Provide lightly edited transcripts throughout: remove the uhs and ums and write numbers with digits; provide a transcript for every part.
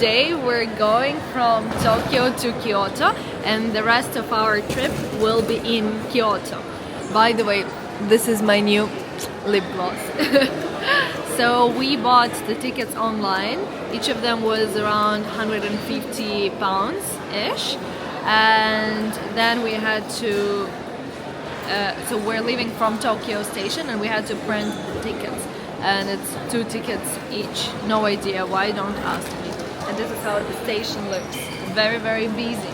today we're going from Tokyo to Kyoto, and the rest of our trip will be in Kyoto. By the way, this is my new lip gloss. So we bought the tickets online. Each of them was around 150 pounds ish, and then we had to so we're leaving from Tokyo station and we had to print the tickets, and it's 2 tickets each. No idea why, don't ask me. And this is how the station looks. Very, very busy.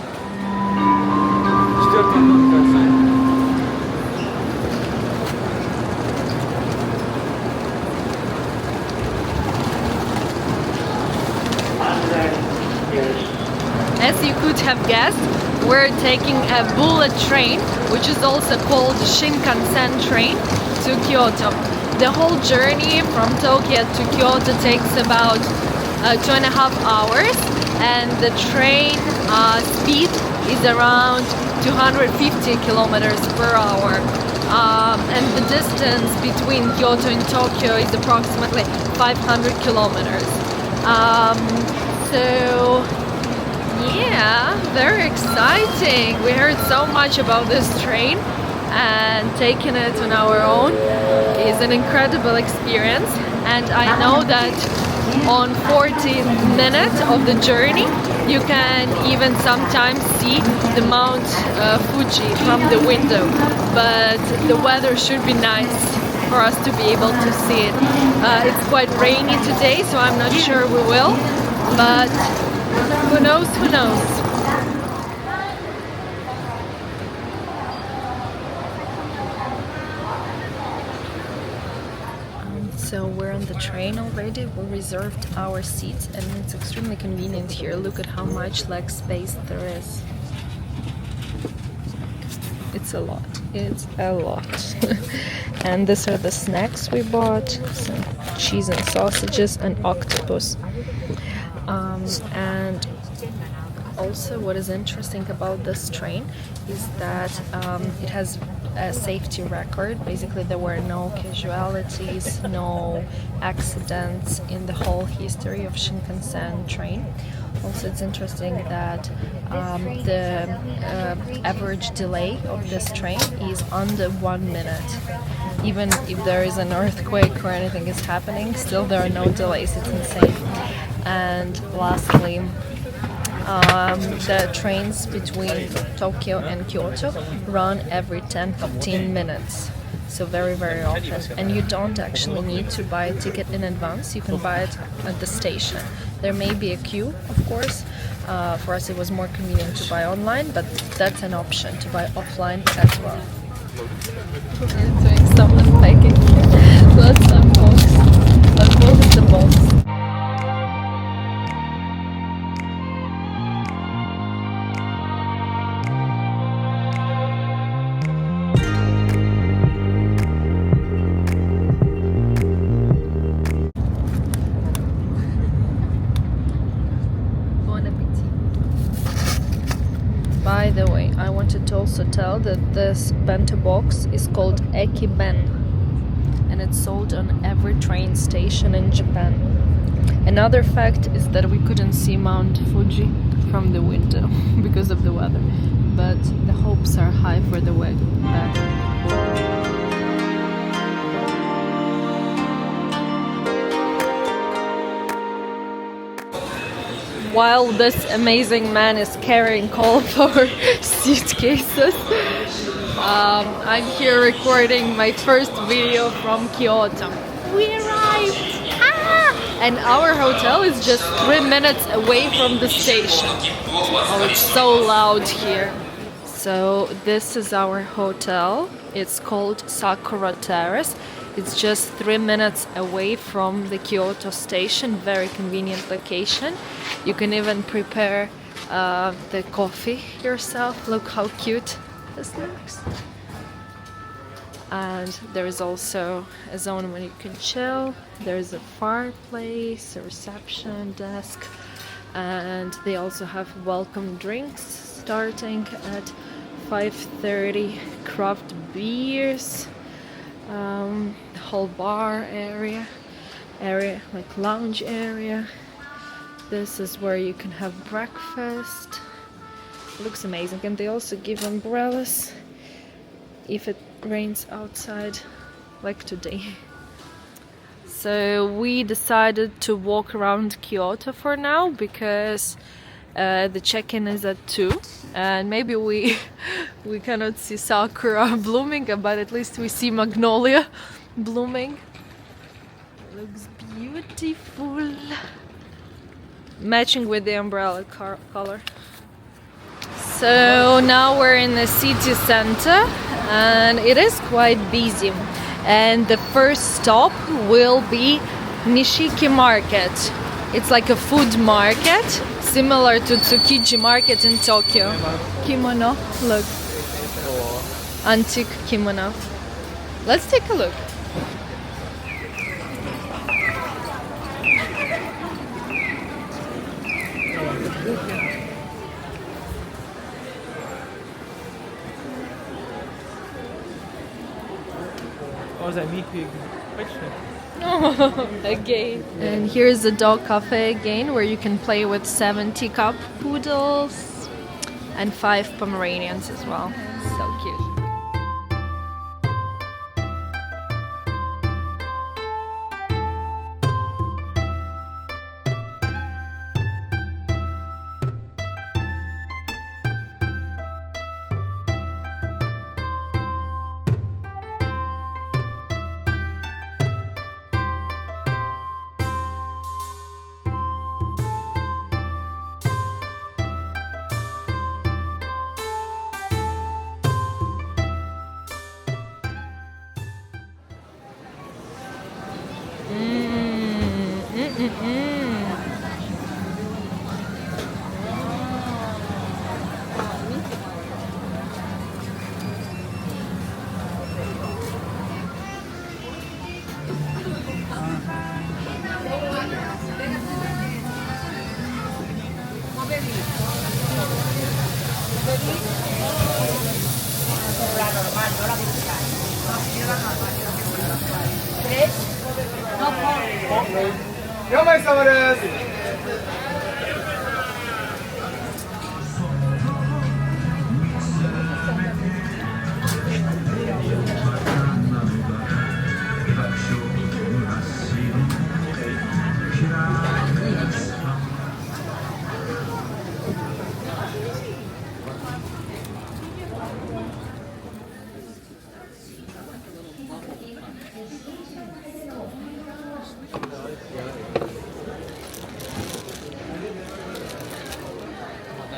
As you could have guessed, we're taking a bullet train, which is also called Shinkansen train, to Kyoto. The whole journey from Tokyo to Kyoto takes about 2.5 hours, and the train speed is around 250 kilometers per hour. And the distance between Kyoto and Tokyo is approximately 500 kilometers. So yeah, very exciting. We heard so much about this train, and taking it on our own is an incredible experience. And I know that on 40 minutes of the journey you can even sometimes see the Mount Fuji from the window, but the weather should be nice for us to be able to see it. It's quite rainy today, so I'm not sure we will, but who knows, who knows. So we're on the train already. We reserved our seats and it's extremely convenient here. Look at how much leg space there is. It's a lot. It's a lot. And these are the snacks we bought. Some cheese and sausages and octopus. And also what is interesting about this train is that it has a safety record. Basically there were no casualties, no accidents in the whole history of Shinkansen train. Also it's interesting that the average delay of this train is under 1 minute. Even if there is an earthquake or anything is happening, still there are no delays. It's insane. And lastly, the trains between Tokyo and Kyoto run every 10-15 minutes, so very, very often. And you don't actually need to buy a ticket in advance, you can buy it at the station. There may be a queue, of course. For us it was more convenient to buy online, but that's an option to buy offline as well. We're doing some unpacking. Let's unbox the box. By the way, I wanted to also tell that this bento box is called Ekiben, and it's sold on every train station in Japan. Another fact is that we couldn't see Mount Fuji from the window because of the weather, but the hopes are high for the weather. While this amazing man is carrying all of our suitcases, I'm here recording my first video from Kyoto. We arrived! And our hotel is just 3 minutes away from the station. Oh, it's so loud here. So this is our hotel. It's called Sakura Terrace. It's just 3 minutes away from the Kyoto station. Very convenient location. You can even prepare the coffee yourself. Look how cute this looks. And there is also a zone where you can chill. There's a fireplace, a reception desk, and they also have welcome drinks starting at 5:30. Craft beers, the whole bar area like lounge area. This is where you can have breakfast. Looks amazing, and they also give umbrellas if it rains outside, like today. So we decided to walk around Kyoto for now because the check-in is at 2, and maybe we cannot see sakura blooming, but at least we see magnolia blooming. Looks beautiful, matching with the umbrella color. So now we're in the city center and it is quite busy, and the first stop will be Nishiki Market. It's like a food market similar to Tsukiji Market in Tokyo. Kimono, look, antique kimono. Let's take a look. Again. And here's the dog cafe again, where you can play with 7 teacup poodles and 5 Pomeranians as well. So cute.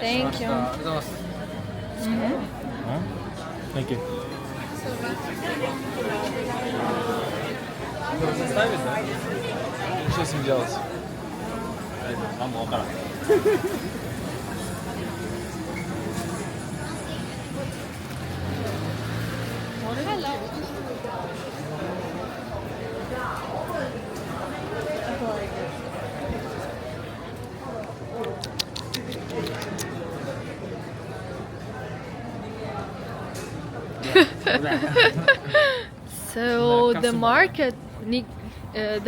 Thank you. Thank you. Что с ним делать? Нам было. So the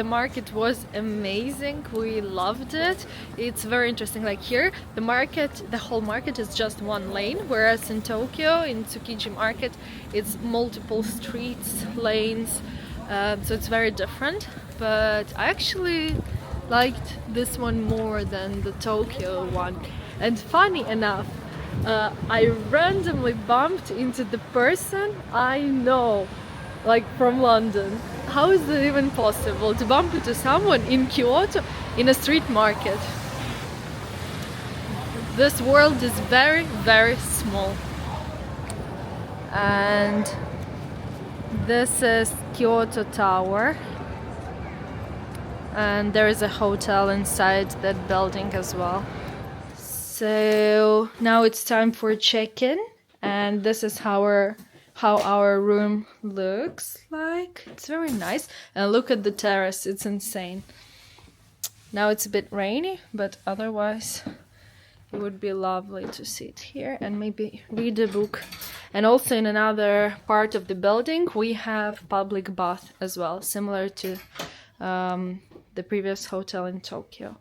market was amazing. We loved it. It's very interesting. Like here, the whole market is just one lane, whereas in Tokyo, in Tsukiji Market, it's multiple streets, lanes. So it's very different. But I actually liked this one more than the Tokyo one. And funny enough, I randomly bumped into the person I know, like from London. How is it even possible to bump into someone in Kyoto in a street market? This world is very, very small. And this is Kyoto Tower. And there is a hotel inside that building as well. So now it's time for check-in, and this is how our room looks like. It's very nice, and look at the terrace, it's insane. Now it's a bit rainy, but otherwise it would be lovely to sit here and maybe read a book. And also in another part of the building we have public bath as well, similar to the previous hotel in Tokyo.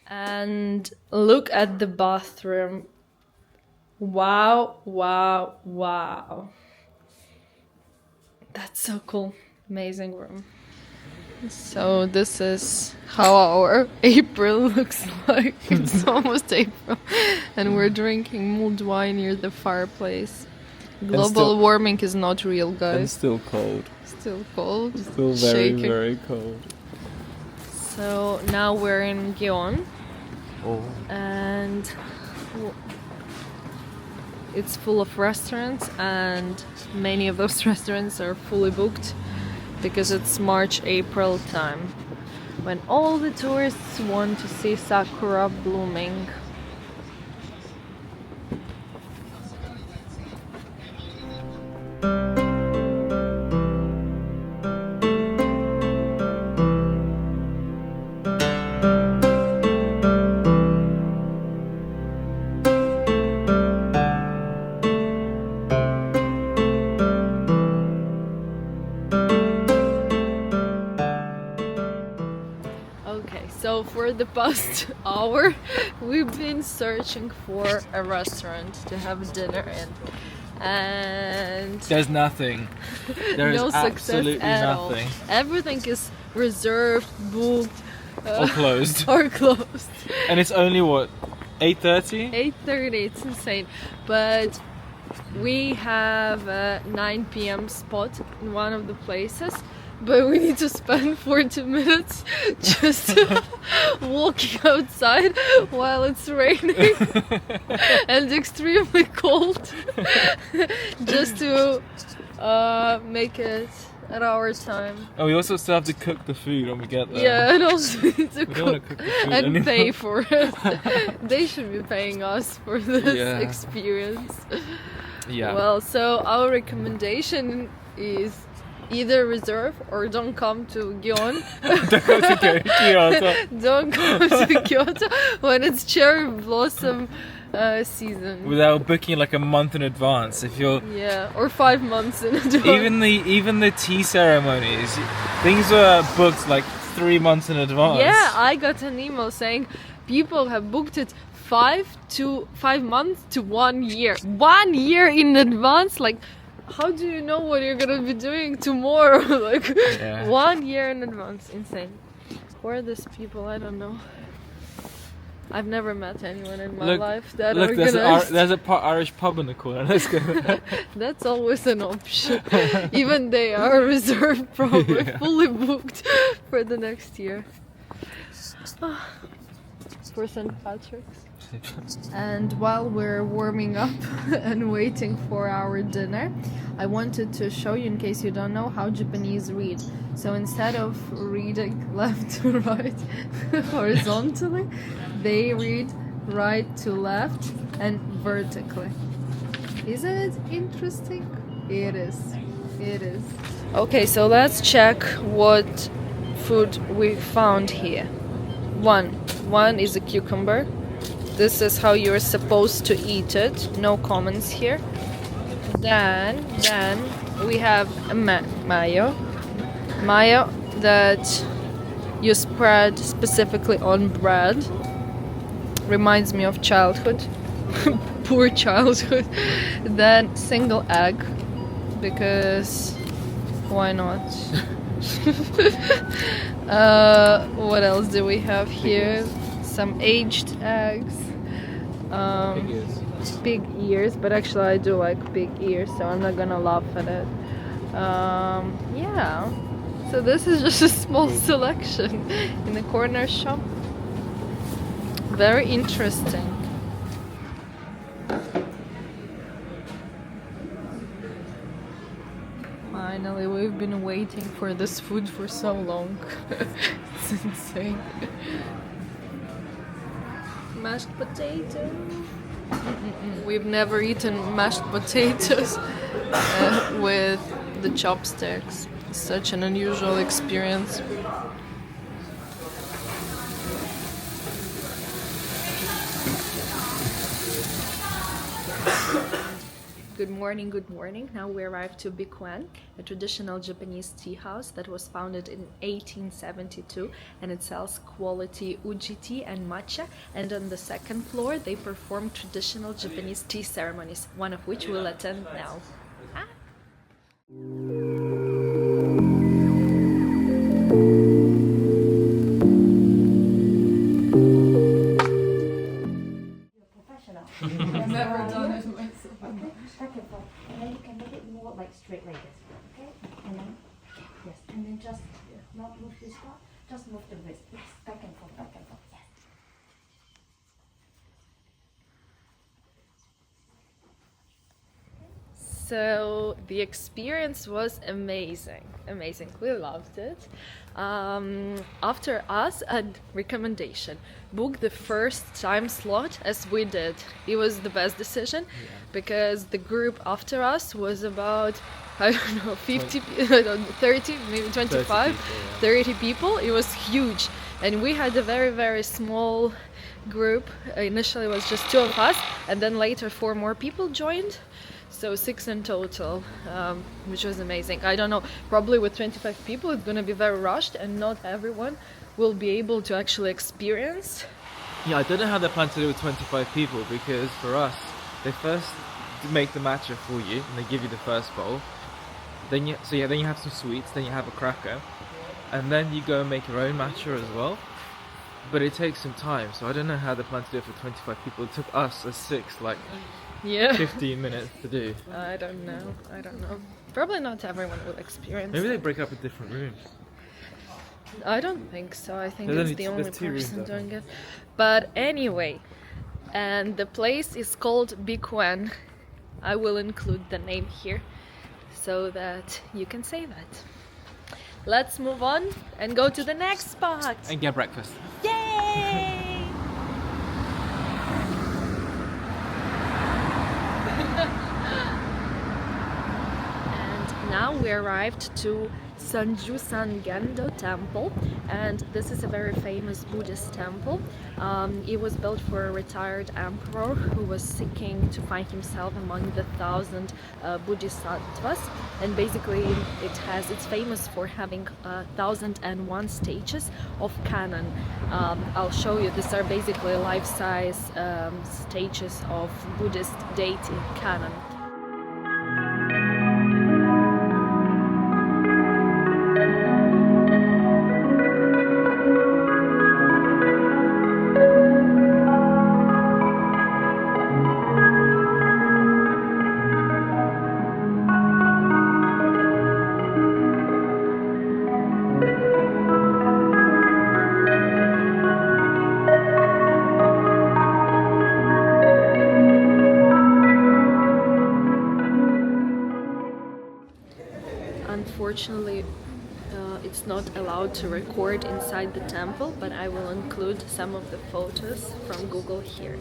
And look at the bathroom. Wow, wow, wow. That's so cool. Amazing room. So this is how our April looks like. It's almost April. And we're drinking mulled wine near the fireplace. Global warming is not real, guys. And still cold. Still cold. Still very, shaking. very cold. So now we're in Gion. Oh. And it's full of restaurants, and many of those restaurants are fully booked because it's March, April time when all the tourists want to see sakura blooming. So for the past hour, we've been searching for a restaurant to have dinner in, and there's nothing. There no is success absolutely at nothing. all. Everything is reserved, booked, Or closed. or closed. And it's only what, 8:30? 8:30. It's insane, but we have a 9 p.m. spot in one of the places. But we need to spend 40 minutes just walking outside while it's raining and extremely cold just to make it at our time. Oh, we also still have to cook the food when we get there. Yeah, and also need to don't wanna cook the food and anymore. pay for it. They should be paying us for this Yeah. experience. Yeah. Well, so our recommendation is either reserve or don't come to Gion. Don't go to Kyoto. Don't come to Kyoto when it's cherry blossom season. Without booking like a month in advance. If you're Yeah, or 5 months in advance. even the tea ceremonies, things were booked like 3 months in advance. Yeah, I got an email saying people have booked it 5 months to 1 year. 1 year in advance, like. How do you know what you're gonna be doing tomorrow? Like, Yeah. 1 year in advance. Insane. Who are these people? I don't know. I've never met anyone in my life that organized. there's a Irish pub in the corner. Let's go. That's always an option. Even they are reserved, probably Yeah. fully booked for the next year. For St. Patrick's. And while we're warming up and waiting for our dinner, I wanted to show you, in case you don't know, how Japanese read. So instead of reading left to right horizontally, they read right to left and vertically. Isn't it interesting? It is. It is. Okay, so let's check what food we found here. One is a cucumber. This is how you're supposed to eat it. No comments here. Then we have a mayo. Mayo that you spread specifically on bread. Reminds me of childhood. Poor childhood. Then single egg, because why not? What else do we have here? Some aged eggs. Big ears, but actually I do like big ears, so I'm not gonna laugh at it. Yeah, so this is just a small selection in the corner shop. Very interesting. Finally, we've been waiting for this food for so long. It's insane. Mashed potato. We've never eaten mashed potatoes with the chopsticks. It's such an unusual experience. Good morning, good morning. Now we arrived to Bikwan, a traditional Japanese tea house that was founded in 1872, and it sells quality uji tea and matcha. And on the second floor they perform traditional Japanese tea ceremonies, one of which we'll attend now. I've never done it myself. Okay, back and forth. And then you can make it more like straight like this. Okay? And then, yes. And then just not move this part, just move the wrist. Yes, back and forth, yes. So the experience was amazing. We loved it. After us, a recommendation: book the first time slot as we did. It was the best decision because the group after us was about, I don't know, 50, 30, maybe 25, 30 people. It was huge, and we had a very small group. Initially it was just 2 of us, and then later 4 more people joined. So 6 in total, which was amazing. I don't know, probably with 25 people it's gonna be very rushed and not everyone will be able to actually experience. Yeah, I don't know how they plan to do it with 25 people, because for us, they first make the matcha for you and they give you the first bowl. Then you have some sweets, then you have a cracker, and then you go and make your own matcha as well. But it takes some time, so I don't know how they plan to do it for 25 people. It took us as 6 like 15 minutes to do. I don't know. Probably not everyone will experience. Maybe they break up in different rooms. I don't think so. I think There's it's the only 2 rooms, person I think. doing it. But anyway, and the place is called Bikwan. I will include the name here so that you can say that. Let's move on and go to the next spot. And get breakfast. Yay! And now we arrived to Sanju-san Gendo Temple, and this is a very famous Buddhist temple. It was built for a retired emperor who was seeking to find himself among the 1,000 bodhisattvas, and basically it's famous for having 1,001 stages of canon. I'll show you. These are basically life-size stages of Buddhist deity canon. Unfortunately, it's not allowed to record inside the temple, but I will include some of the photos from Google here.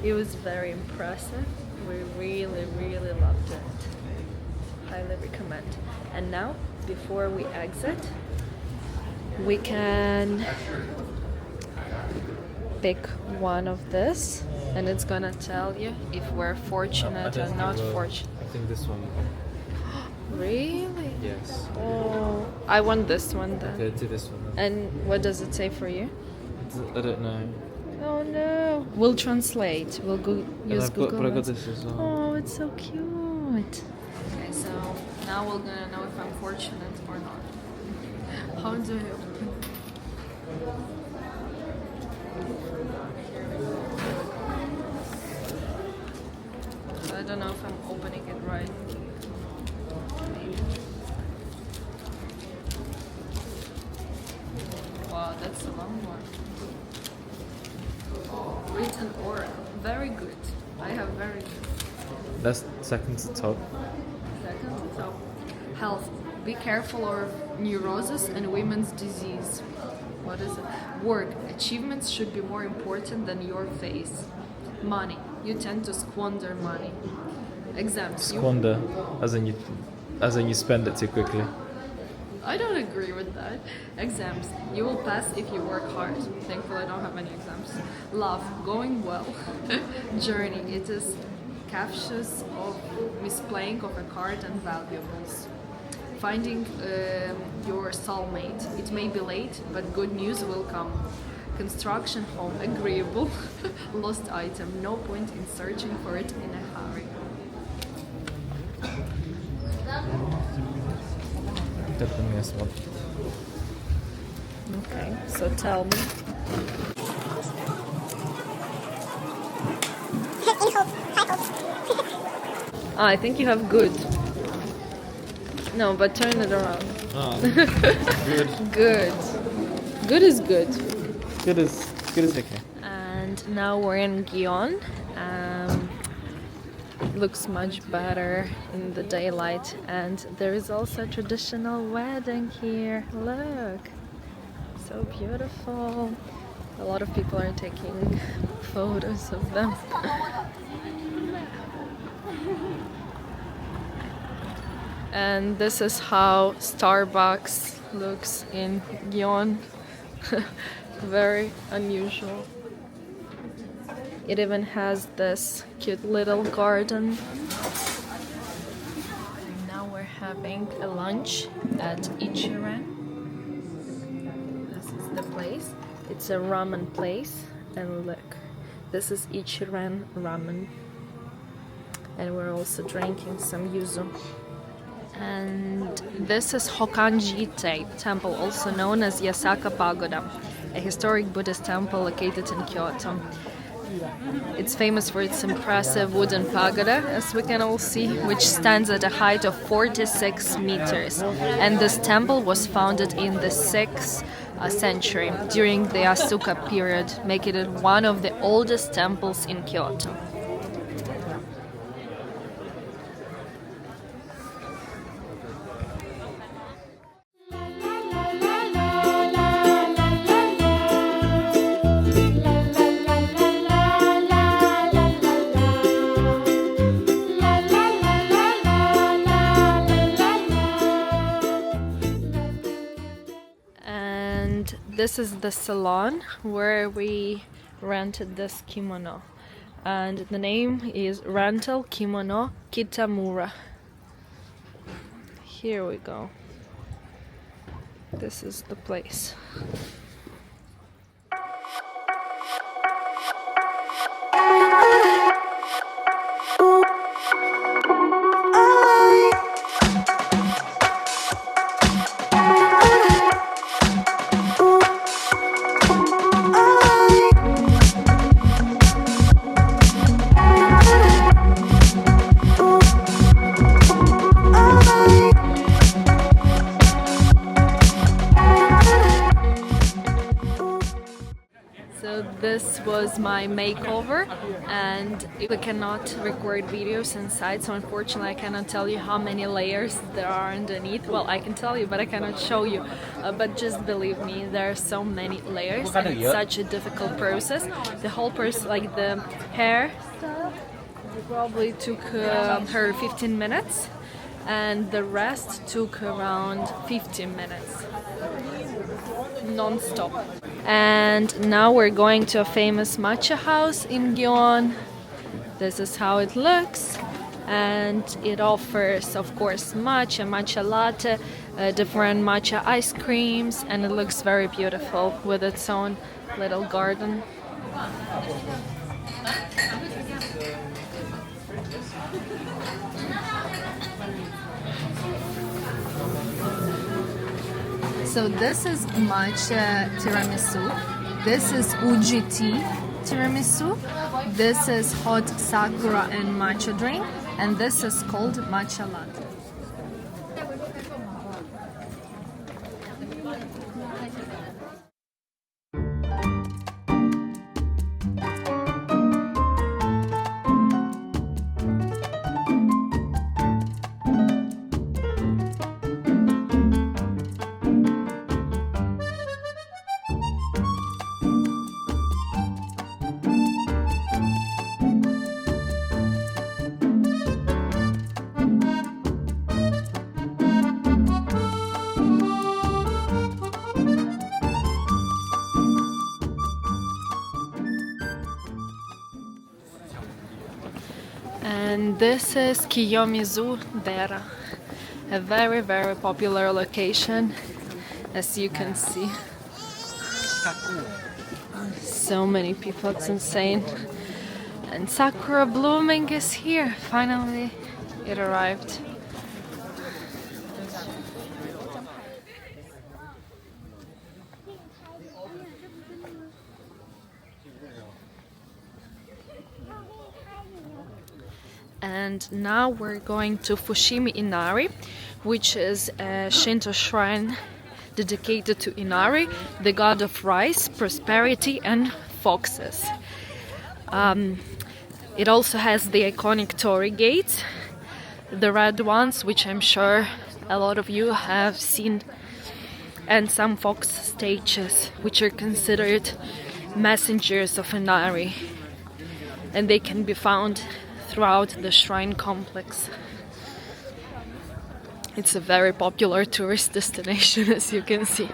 It was very impressive. We really loved it. Highly recommend. And now, before we exit, we can pick one of this, and it's gonna tell you if we're fortunate or not fortunate. I think this one. Really? Yes. Oh, I want this one then. Okay, do this one then. And what does it say for you? I don't know. Oh no. We'll translate. We'll use Google. But I got Maps. this as well. Oh, it's so cute. Okay, so now we're gonna know if I'm fortunate or not. How do I open? I don't know if I'm opening it right. Wow, that's a long one. Oh, written oracle. Very good. I have very good. That's second to top. Second, so health. Be careful of neurosis and women's disease. What is it? Work. Achievements should be more important than your face. Money. You tend to squander money. Exams. Squander, as in you spend it too quickly. I don't agree with that. Exams. You will pass if you work hard. Thankfully I don't have any exams. Love. Going well. Journey. It is captious of misplaying of a card and valuables. Finding your soulmate. It may be late, but good news will come. Construction home agreeable. Lost item. No point in searching for it in a hurry. Okay, so tell me. I think you have good. No, but turn it around. Oh, good. Good. Good is good. Good is okay. And now we're in Gyeon. Looks much better in the daylight, and there is also a traditional wedding here. Look, so beautiful. A lot of people are taking photos of them. And this is how Starbucks looks in Gyeon. Very unusual. It even has this cute little garden. Now we're having a lunch at Ichiran. This is the place. It's a ramen place. And look, this is Ichiran ramen. And we're also drinking some yuzu. And this is Hokkanji-te temple, also known as Yasaka Pagoda, a historic Buddhist temple located in Kyoto. It's famous for its impressive wooden pagoda, as we can all see, which stands at a height of 46 meters. And this temple was founded in the 6th century, during the Asuka period, making it one of the oldest temples in Kyoto. This is the salon where we rented this kimono, and the name is Rental Kimono Kitamura. Here we go. This is the place. This was my makeover, and we cannot record videos inside, so unfortunately I cannot tell you how many layers there are underneath. Well, I can tell you, but I cannot show you. But just believe me, there are so many layers, and it's such a difficult process. The whole process, like the hair stuff, probably took her 15 minutes, and the rest took around 15 minutes. Non-stop. And now we're going to a famous matcha house in Gyeon. This is how it looks, and it offers, of course, matcha latte, different matcha ice creams, and it looks very beautiful with its own little garden. So this is matcha tiramisu, this is uji tea tiramisu, this is hot sakura and matcha drink, and this is called matcha latte. This is Kiyomizu Dera, a very, very popular location, as you can see. So many people, it's insane. And sakura blooming is here. Finally, it arrived. And now we're going to Fushimi Inari, which is a Shinto shrine dedicated to Inari, the god of rice, prosperity, and foxes. It also has the iconic torii gates, the red ones, which I'm sure a lot of you have seen, and some fox statues, which are considered messengers of Inari, and they can be found throughout the shrine complex. It's a very popular tourist destination, as you can see.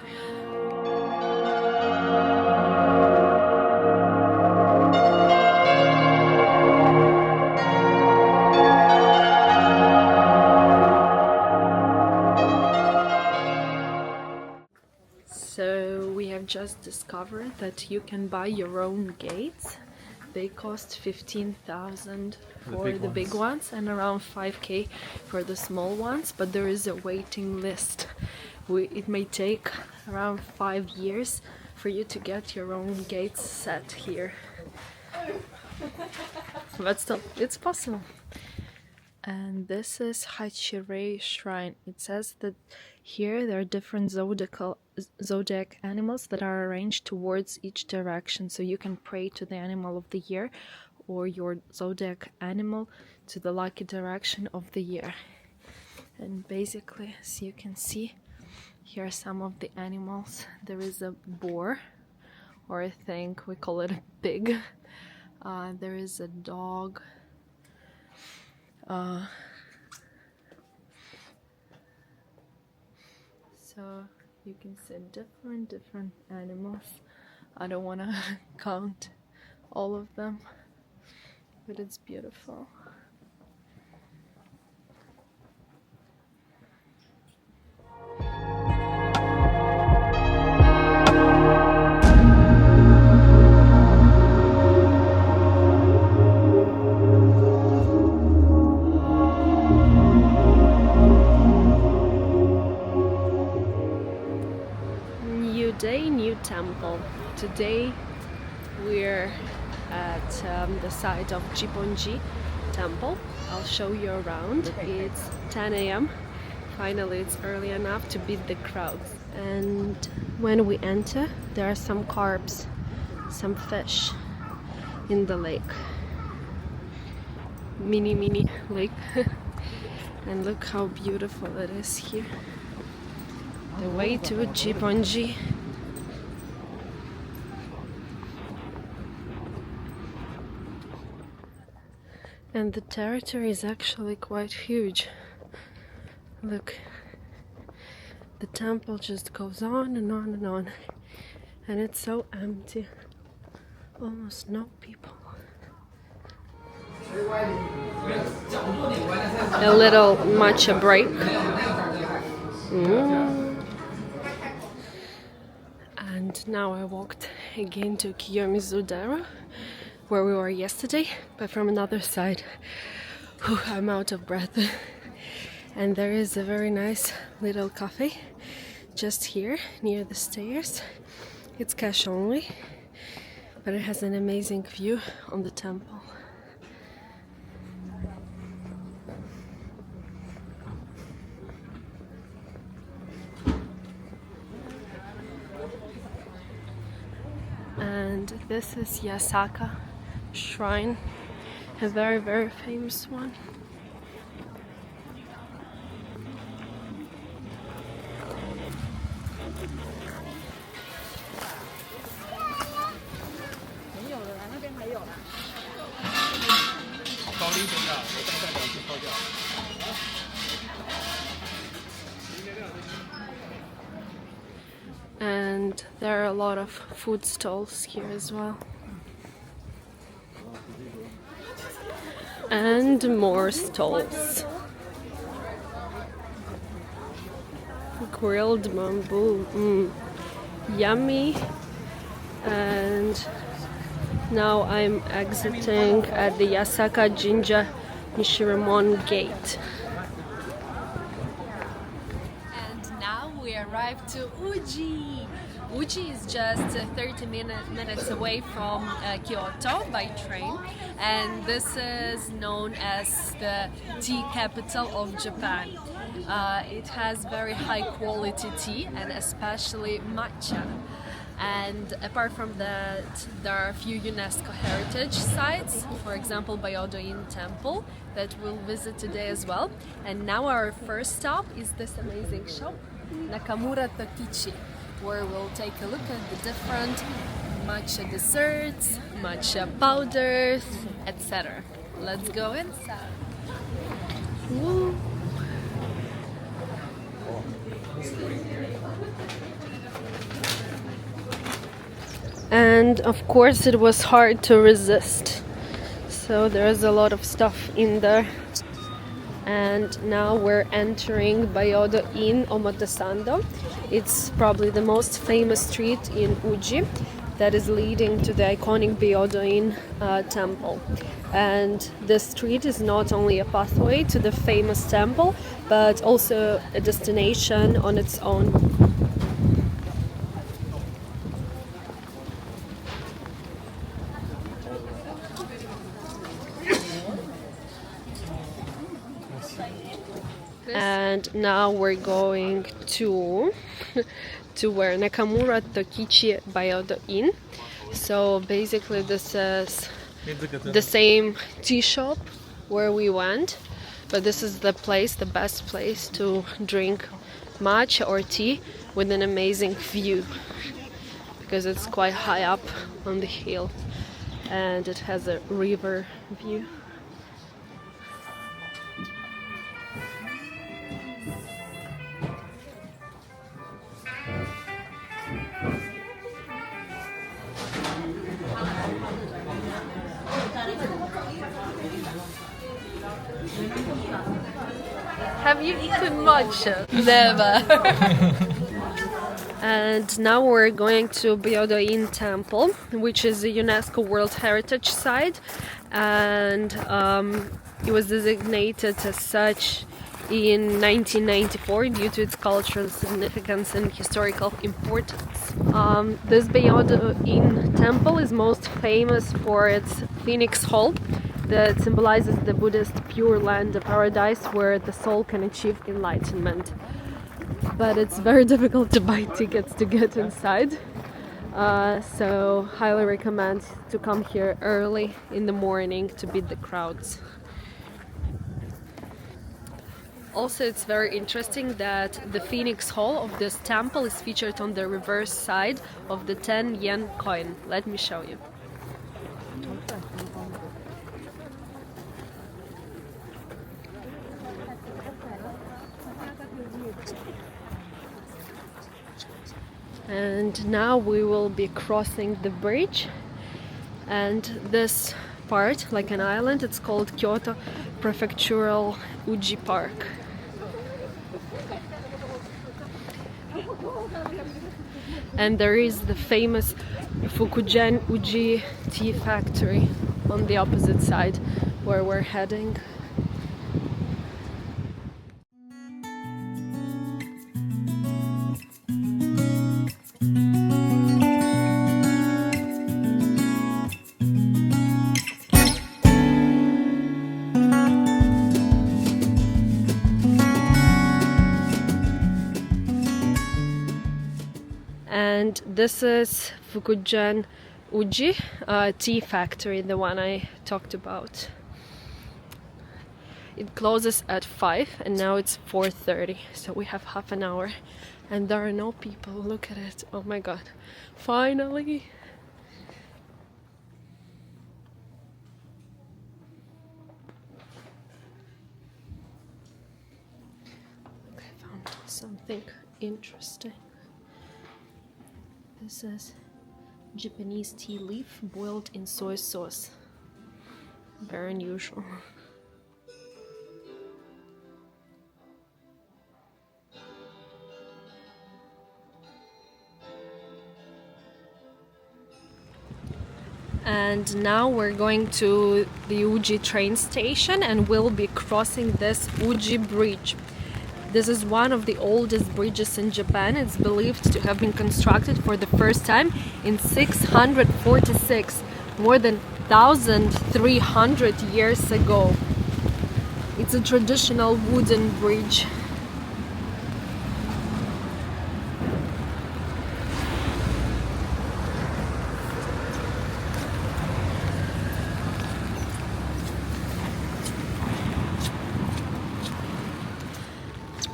So we have just discovered that you can buy your own gates. They cost 15,000 for the big ones and around 5k for the small ones, but there is a waiting list. It may take around 5 years for you to get your own gates set here. But still, it's possible. And this is Hachirei Shrine. It says that here there are different zodiac animals that are arranged towards each direction. So you can pray to the animal of the year or your zodiac animal to the lucky direction of the year. And basically, as you can see, here are some of the animals. There is a boar, or I think we call it a pig. There is a dog. So you can see different animals. I don't want to count all of them, but it's beautiful. New day, new temple. Today we're at the site of Jiponji temple. I'll show you around. It's 10 a.m. Finally, it's early enough to beat the crowds. And when we enter, there are some carps, some fish in the lake. Mini lake. And look how beautiful it is here. The way to Jiponji. And the territory is actually quite huge. Look, the temple just goes on and on and on, and it's so empty, almost no people. A little matcha break. And now I walked again to Kiyomizu Dera, where we were yesterday, but from another side. Whew, I'm out of breath. And there is a very nice little cafe just here near the stairs. It's cash only, but it has an amazing view on the temple. And this is Yasaka Shrine, a very famous one. And there are a lot of food stalls here as well. And more stalls. Grilled bamboo, yummy. And now I'm exiting at the Yasaka Jinja Nishiramon gate. And now we arrived to Uji. Uji is just 30 minutes away from Kyoto by train, and this is known as the tea capital of Japan. It has very high quality tea and especially matcha. And apart from that, there are a few UNESCO heritage sites, for example Byodo-in Temple, that we'll visit today as well. And now our first stop is this amazing shop, Nakamura Tokichi, where we'll take a look at the different matcha desserts, matcha powders, etc. Let's go inside. Woo. And of course it was hard to resist, so there's a lot of stuff in there. And now we're entering Byodo-in Omotesando. It's probably the most famous street in Uji that is leading to the iconic Byodo-in temple. And this street is not only a pathway to the famous temple, but also a destination on its own. And now we're going to where Nakamura Tokichi Byodo-in. So basically this is the same tea shop where we went, but this is the place, the best place to drink matcha or tea with an amazing view, because it's quite high up on the hill and it has a river view. Have you eaten matcha? Never. And now we're going to Byodo-in Temple, which is a UNESCO World Heritage Site, and it was designated as such in 1994 due to its cultural significance and historical importance. This Byodo-in Temple is most famous for its Phoenix Hall, that symbolizes the Buddhist Pure Land, the paradise where the soul can achieve enlightenment. But it's very difficult to buy tickets to get inside, so highly recommend to come here early in the morning to beat the crowds. Also, it's very interesting that the Phoenix Hall of this temple is featured on the reverse side of the 10 yen coin. Let me show you. And now we will be crossing the bridge, and this part, like an island, it's called Kyoto Prefectural Uji Park. And there is the famous Fukugen Uji tea factory on the opposite side where we're heading. And this is Fukugen Uji tea factory, the one I talked about. It closes at 5 and now it's 4:30, so we have half an hour and there are no people. Look at it. Oh my god. Finally! I found something interesting. This is Japanese tea leaf boiled in soy sauce. Very unusual. And now we're going to the Uji train station and we'll be crossing this Uji bridge. This is one of the oldest bridges in Japan. It's believed to have been constructed for the first time in 646, more than 1,300 years ago. It's a traditional wooden bridge.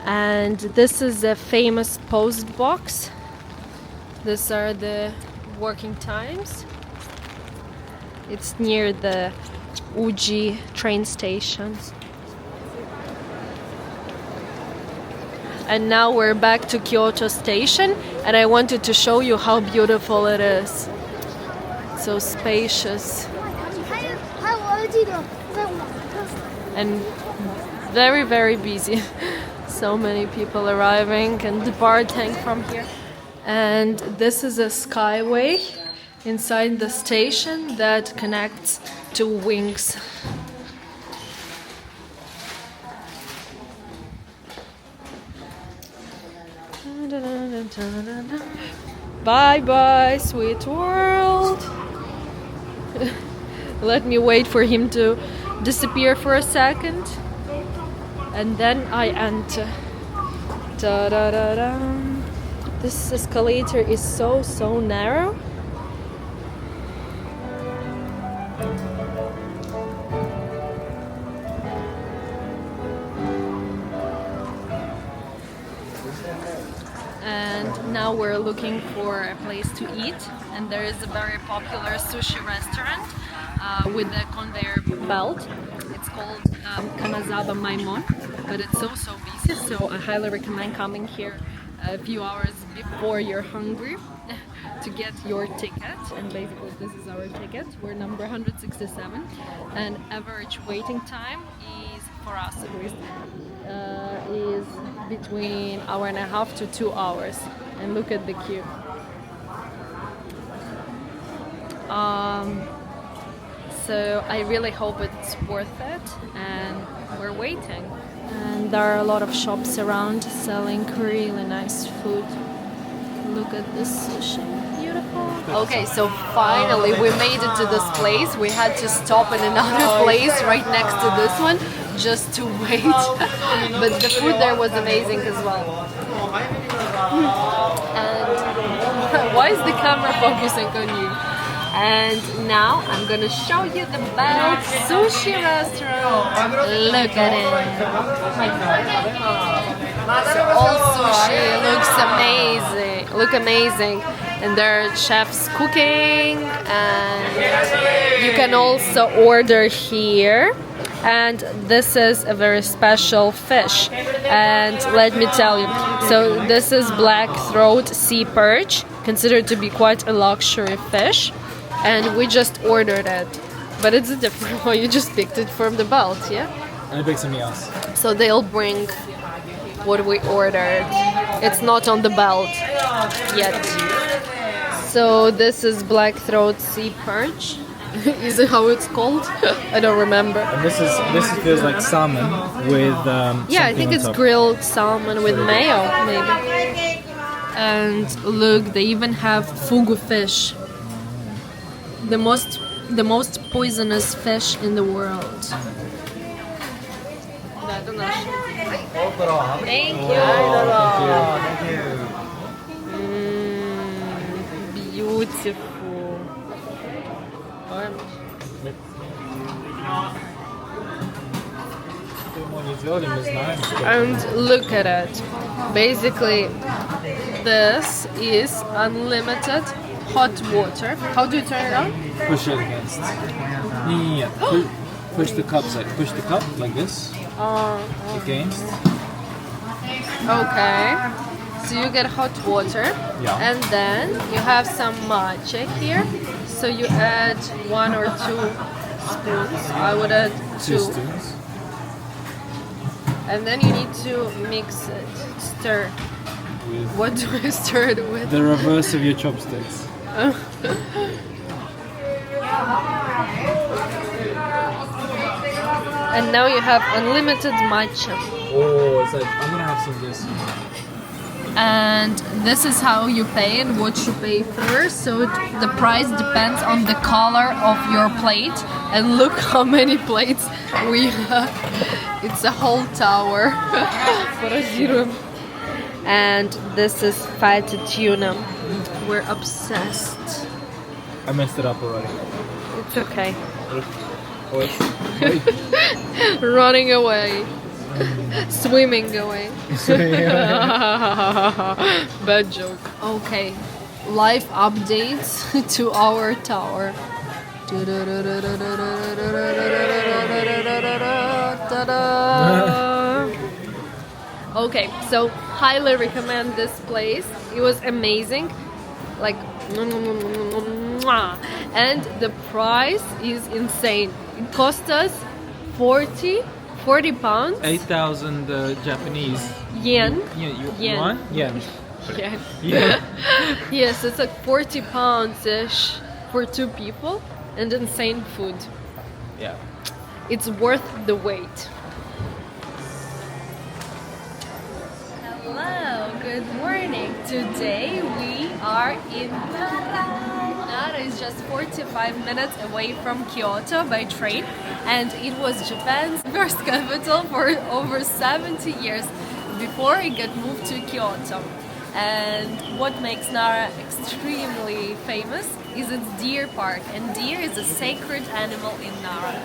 And this is a famous post box. These are the working times. It's near the Uji train station. And now we're back to Kyoto station, and I wanted to show you how beautiful it is. So spacious. And very, very busy. So many people arriving and departing from here. And this is a skyway inside the station that connects to wings. Bye bye, sweet world. Let me wait for him to disappear for a second. And then I enter. Da da da da. This escalator is so narrow. And now we're looking for a place to eat. And there is a very popular sushi restaurant with a conveyor belt. It's called Kanazaba Maimon, but it's so busy, so I highly recommend coming here a few hours before you're hungry to get your ticket. And basically this is our ticket. We're number 167, and average waiting time is, for us at least, is between 1.5 to 2 hours. And look at the queue. So I really hope it's worth it, and we're waiting. And there are a lot of shops around selling really nice food. Look at this sushi, beautiful. Okay, so finally we made it to this place. We had to stop in another place right next to this one just to wait. But the food there was amazing as well. And why is the camera focusing on you? And now I'm gonna show you the best sushi restaurant. Look at it. So all sushi looks amazing. And there are chefs cooking, and you can also order here. And this is a very special fish. And let me tell you, so this is black throat sea perch, considered to be quite a luxury fish. And we just ordered it, but it's a different one. You just picked it from the belt, yeah? And I picked something else. So they'll bring what we ordered. It's not on the belt yet. So this is black throat sea perch. Is it how it's called? I don't remember. And this feels like salmon with yeah, I think it's top. Grilled salmon with mayo, maybe. And look, they even have fugu fish. The most poisonous fish in the world. Thank you. Beautiful. And look at it. Basically, this is unlimited hot water. How do you turn it on? Push it against. Yeah. Push the cup like this. Against. Okay. So you get hot water. Yeah. And then you have some matcha here. So you add 1 or 2 spoons. I would add 2. 2 spoons. And then you need to mix it. Stir. What do I stir it with? The reverse of your chopsticks. And now you have unlimited matcha. Oh, it's like, I'm gonna have some of this. And this is how you pay and what you pay for. So the price depends on the color of your plate. And look how many plates we have. It's a whole tower. And this is fatty tuna. We're obsessed. I messed it up already. It's okay. Oh, it's Running away. Swimming away. Bad joke. Okay. Live updates to our tower. Okay, so highly recommend this place. It was amazing. Like, and the price is insane. It cost us 40 pounds. 8,000 Japanese Yen. yen. Yen. Yen. Yeah. Yeah. Yes, it's like 40 pounds-ish for 2 people and insane food. Yeah. It's worth the wait. Hello, good morning. Today we are in Nara. Nara is just 45 minutes away from Kyoto by train, and it was Japan's first capital for over 70 years before it got moved to Kyoto. And what makes Nara extremely famous is its deer park, and deer is a sacred animal in Nara.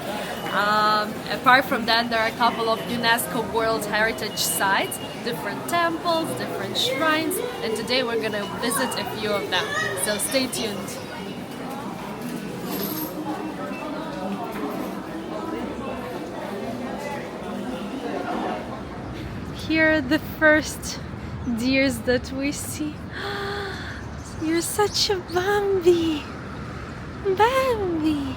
Apart from that, there are a couple of UNESCO World Heritage sites, different temples, different shrines, and today we're gonna visit a few of them. So stay tuned. Here are the first deers that we see. You're such a Bambi! Bambi!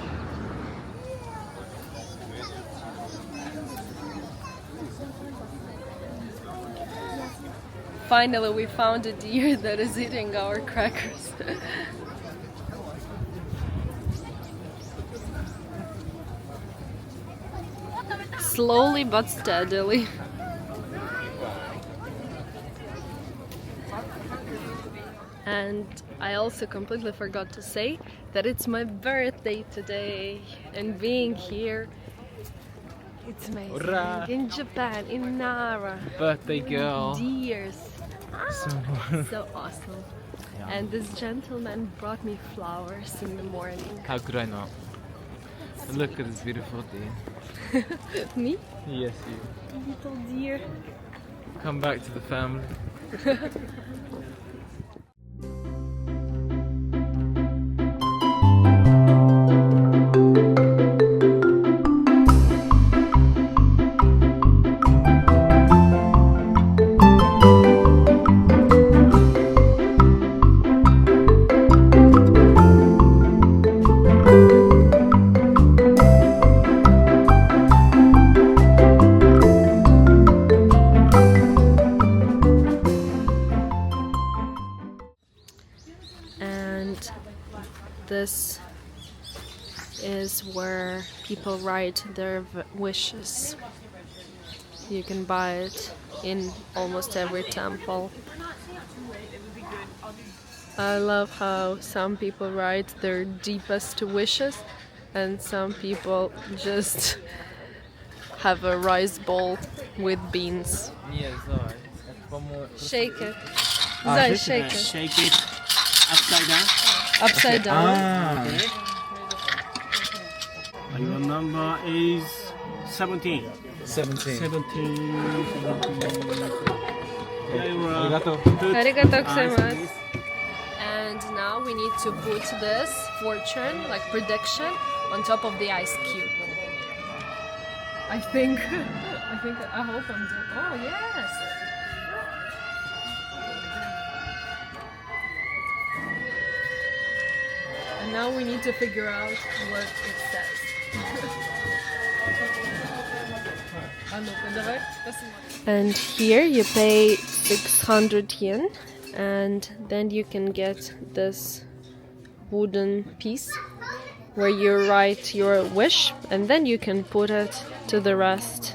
Finally, we found a deer that is eating our crackers. Slowly but steadily. And I also completely forgot to say that it's my birthday today, and being here, it's amazing. Hurrah! In Japan, in Nara. Birthday girl. Deers. So, So awesome. Yeah. And this gentleman brought me flowers in the morning. how could I not? Look at this beautiful deer. Me? Yes, you. Little deer. Come back to the family. This is where people write their wishes. You can buy it in almost every temple. I love how some people write their deepest wishes and some people just have a rice bowl with beans. Yeah, sorry. One more. Shake it. Zai, shake it. Shake it upside down. Upside down. Ah. Okay. And your number is 17. 17. 17. Arigato. Arigatou gozaimasu. And now we need to put this fortune, like prediction, on top of the ice cube. I hope I'm doing. Oh, yes! And now we need to figure out what it says. And here you pay 600 yen, and then you can get this wooden piece where you write your wish, and then you can put it to the rest,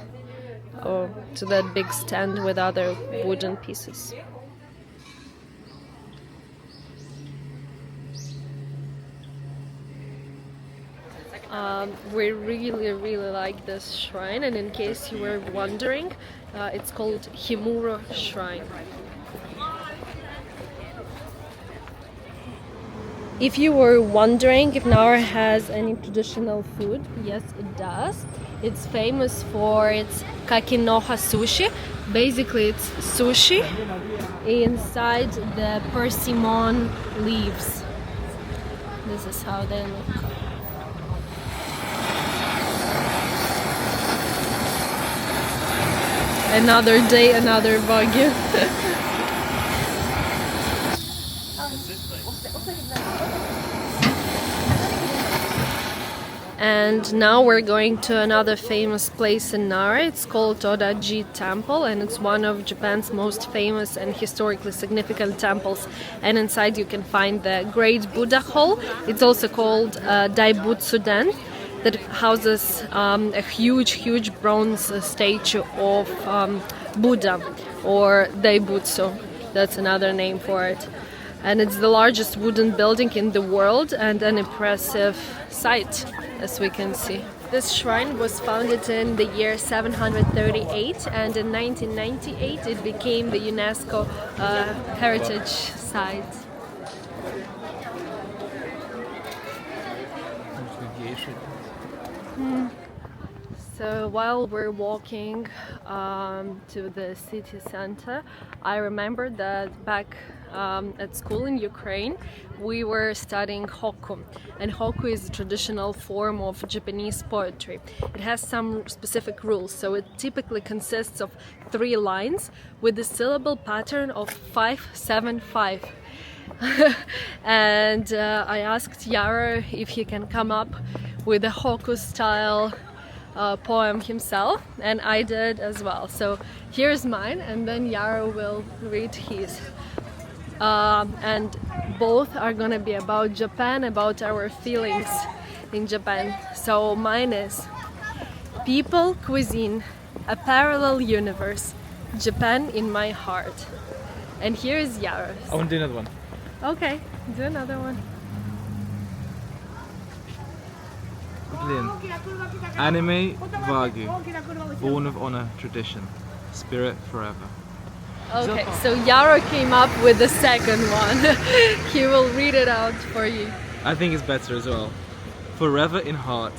or to that big stand with other wooden pieces. We really like this shrine, and in case you were wondering, it's called Himuro Shrine. If you were wondering if Nara has any traditional food, yes, it does. It's famous for its kakinoha sushi. Basically, it's sushi inside the persimmon leaves. This is how they look. Another day, another Baguio. And now we're going to another famous place in Nara. It's called Todaji Temple, and it's one of Japan's most famous and historically significant temples. And inside you can find the Great Buddha Hall. It's also called Daibutsu-den, that houses a huge bronze statue of Buddha, or Daibutsu. That's another name for it. And it's the largest wooden building in the world and an impressive sight, as we can see. This shrine was founded in the year 738, and in 1998 it became the UNESCO heritage site. So while we're walking to the city center, I remembered that back at school in Ukraine we were studying hokku, and hokku is a traditional form of Japanese poetry. It has some specific rules, so it typically consists of 3 lines with the syllable pattern of 5-7-5. And I asked Yara if he can come up with a hokku style poem himself, and I did as well. So here's mine, and then Yara will read his. And both are gonna be about Japan, about our feelings in Japan. So mine is: people, cuisine, a parallel universe, Japan in my heart. And here is Yara's. I want to do another one. Okay, do another one. Anime Wagyu, born of honor, tradition, spirit forever. Okay, so Yara came up with the second one. He will read it out for you. I think it's better as well. Forever in heart,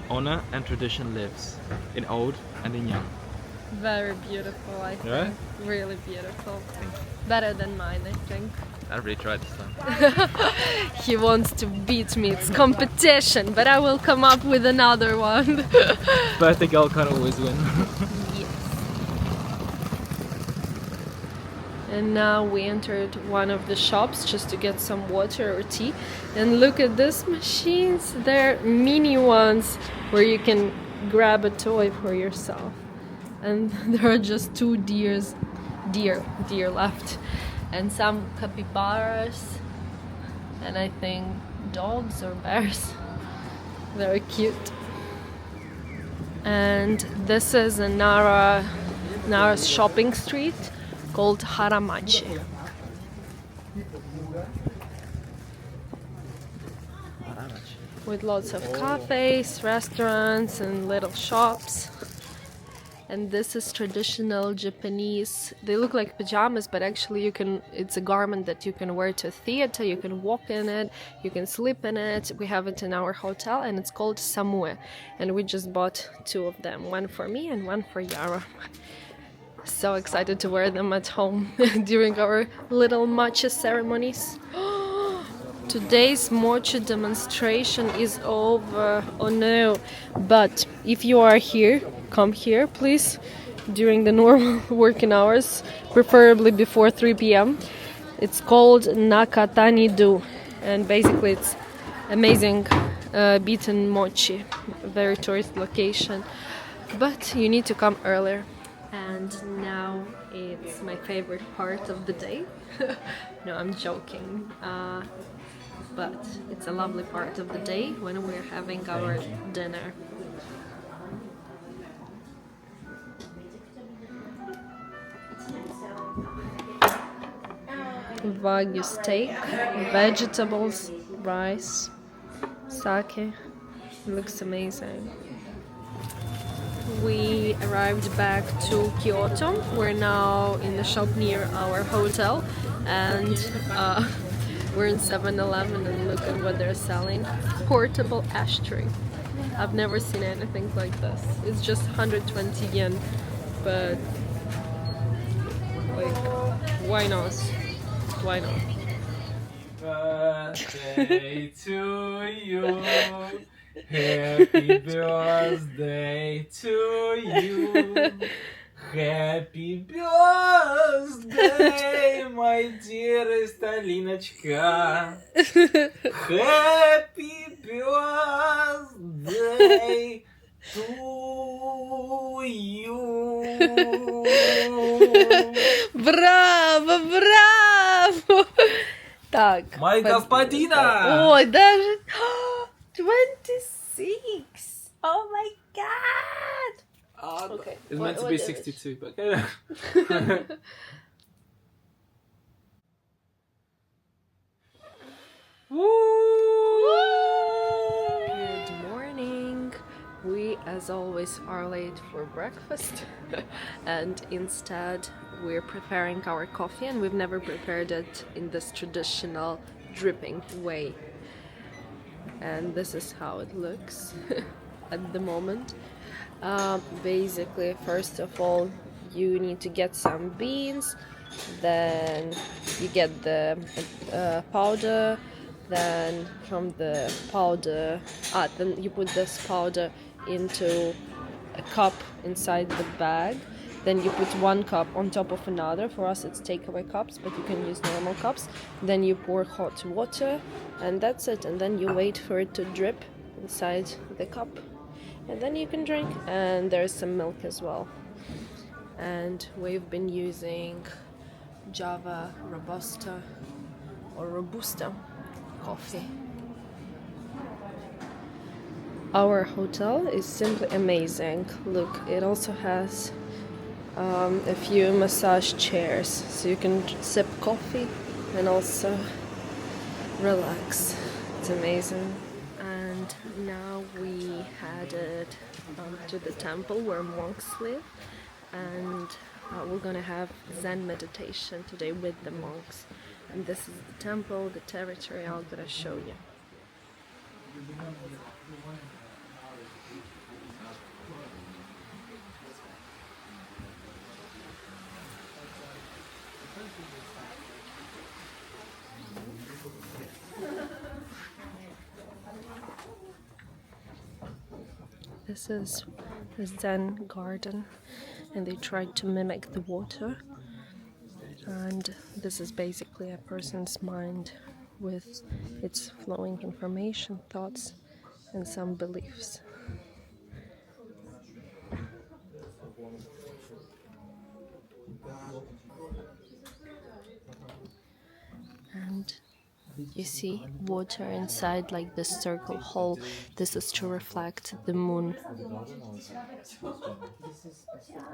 honor and tradition lives, in old and in young. Very beautiful, I think. Right? Really beautiful. Better than mine, I think. I really tried this time. He wants to beat me, it's competition, but I will come up with another one. But I think I'll kind of always win. Yes. And now we entered one of the shops just to get some water or tea. And look at these machines, they're mini ones where you can grab a toy for yourself. And there are just 2 deer left. And some capybaras, and I think dogs or bears. Very cute. And this is a Nara's shopping street called Haramachi. With lots of cafes, restaurants, and little shops. And this is traditional Japanese. They look like pajamas, but actually it's a garment that you can wear to a theater, you can walk in it, you can sleep in it. We have it in our hotel, and it's called samue. And we just bought 2 of them, one for me and one for Yara. So excited to wear them at home during our little matcha ceremonies. Today's matcha demonstration is over. Oh no. But if you are here, come here please during the normal working hours, preferably before 3 p.m. It's called Nakatani-do, and basically it's amazing beaten mochi, very tourist location, but you need to come earlier. And now it's my favorite part of the day. No, I'm joking. But it's a lovely part of the day when we're having our dinner. Wagyu steak, vegetables, rice, sake. Looks amazing. We arrived back to Kyoto. We're now in the shop near our hotel, and we're in 7-Eleven, and look at what they're selling. Portable ashtray. I've never seen anything like this. It's just 120 yen, but like, why not? Why not? Birthday to you. Happy birthday to you. Happy birthday, my dearest Alinочка. Happy birthday to you. Браво, браво! Так. Моя господина! Ой, даже 26! Oh my god! Okay. It's what- meant to what be is it? 62, but Good morning. We, as always, are late for breakfast, and instead we're preparing our coffee, and we've never prepared it in this traditional dripping way. And this is how it looks at the moment. Basically, first of all, you need to get some beans, then you get the powder, then from the powder, then you put this powder into a cup inside the bag. Then you put one cup on top of another. For us it's takeaway cups, but you can use normal cups. Then you pour hot water, and that's it. And then you wait for it to drip inside the cup, and then you can drink. And there's some milk as well. And we've been using Java Robusta or Robusta coffee. Our hotel is simply amazing. Look, it also has a few massage chairs, so you can sip coffee and also relax. It's amazing. And now we headed to the temple where monks live, and we're gonna have Zen meditation today with the monks. And this is the temple, the territory I'm gonna show you. This is a Zen garden, and they tried to mimic the water. And this is basically a person's mind with its flowing information, thoughts, and some beliefs. And you see water inside like this circle hole. This is to reflect the moon.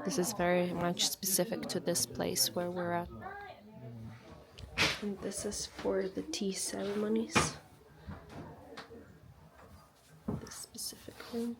This is very much specific to this place where we're at. And this is for the tea ceremonies. This specific room.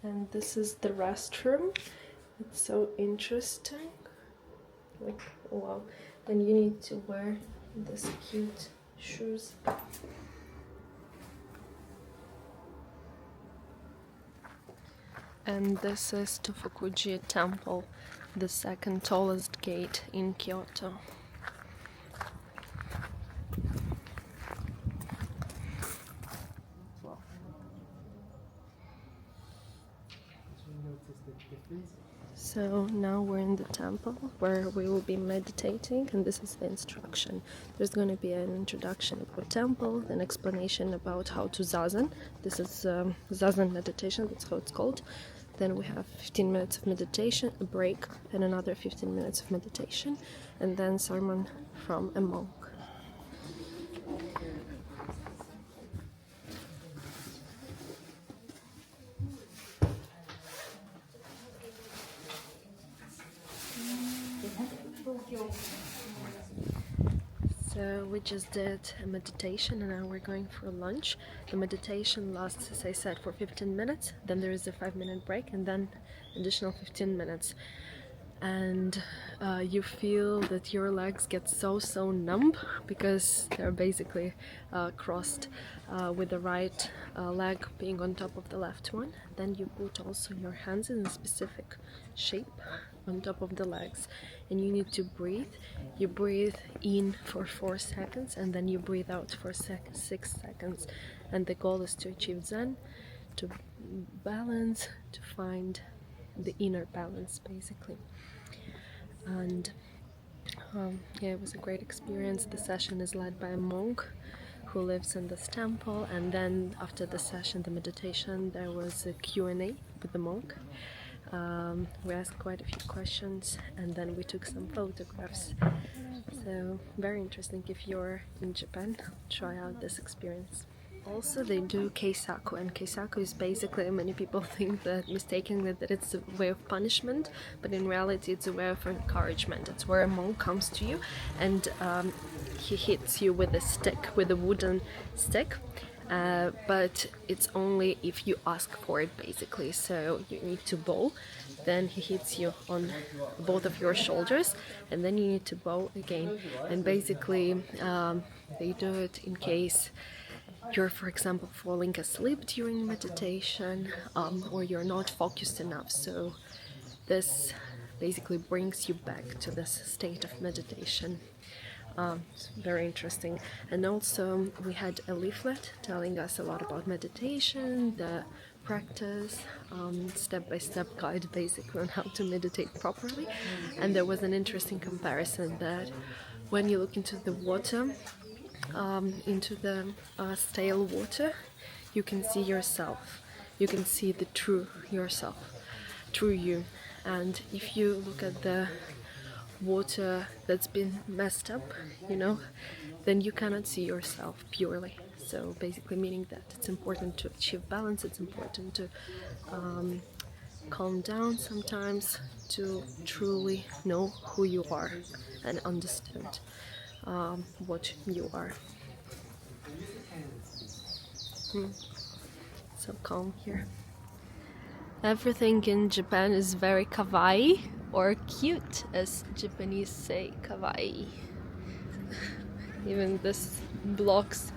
And this is the restroom. It's so interesting. Like, wow. And you need to wear these cute shoes. And this is Tofukuji Temple, the second tallest gate in Kyoto. So now we're in the temple where we will be meditating, and this is the instruction. There's going to be an introduction of the temple, an explanation about how to zazen. This is zazen meditation, that's how it's called. Then we have 15 minutes of meditation, a break, and another 15 minutes of meditation, and then sermon from a monk. So we just did a meditation and now we're going for lunch. The meditation lasts, as I said, for 15 minutes, then there is a 5-minute break and then additional 15 minutes. And you feel that your legs get so numb because they're basically crossed with the right leg being on top of the left one. Then you put also your hands in a specific shape on top of the legs and you need to breathe. You breathe in for 4 seconds and then you breathe out for 6 seconds, and the goal is to achieve Zen, to balance, to find the inner balance basically. And yeah, it was a great experience. The session is led by a monk who lives in this temple, and then after the session, the meditation, there was a Q&A with the monk. We asked quite a few questions and then we took some photographs. So very interesting. If you're in Japan, try out this experience. Also, they do keisaku, and keisaku is basically, many people think that mistakenly that it's a way of punishment, but in reality it's a way of encouragement. It's where a monk comes to you and he hits you with a stick, with a wooden stick, but it's only if you ask for it basically. So you need to bow, then he hits you on both of your shoulders and then you need to bow again. And basically they do it in case you're, for example, falling asleep during meditation, or you're not focused enough. So this basically brings you back to this state of meditation. It's very interesting. And also we had a leaflet telling us a lot about meditation, the practice, step-by-step guide basically on how to meditate properly. And there was an interesting comparison that when you look into the water, into the stale water, you can see yourself. You can see the true yourself, true you. And if you look at the water that's been messed up, you know, then you cannot see yourself purely. So basically meaning that it's important to achieve balance, it's important to calm down sometimes, to truly know who you are and understand what you are. So calm here. Everything in Japan is very kawaii, or cute, as Japanese say, kawaii. Even this blocks.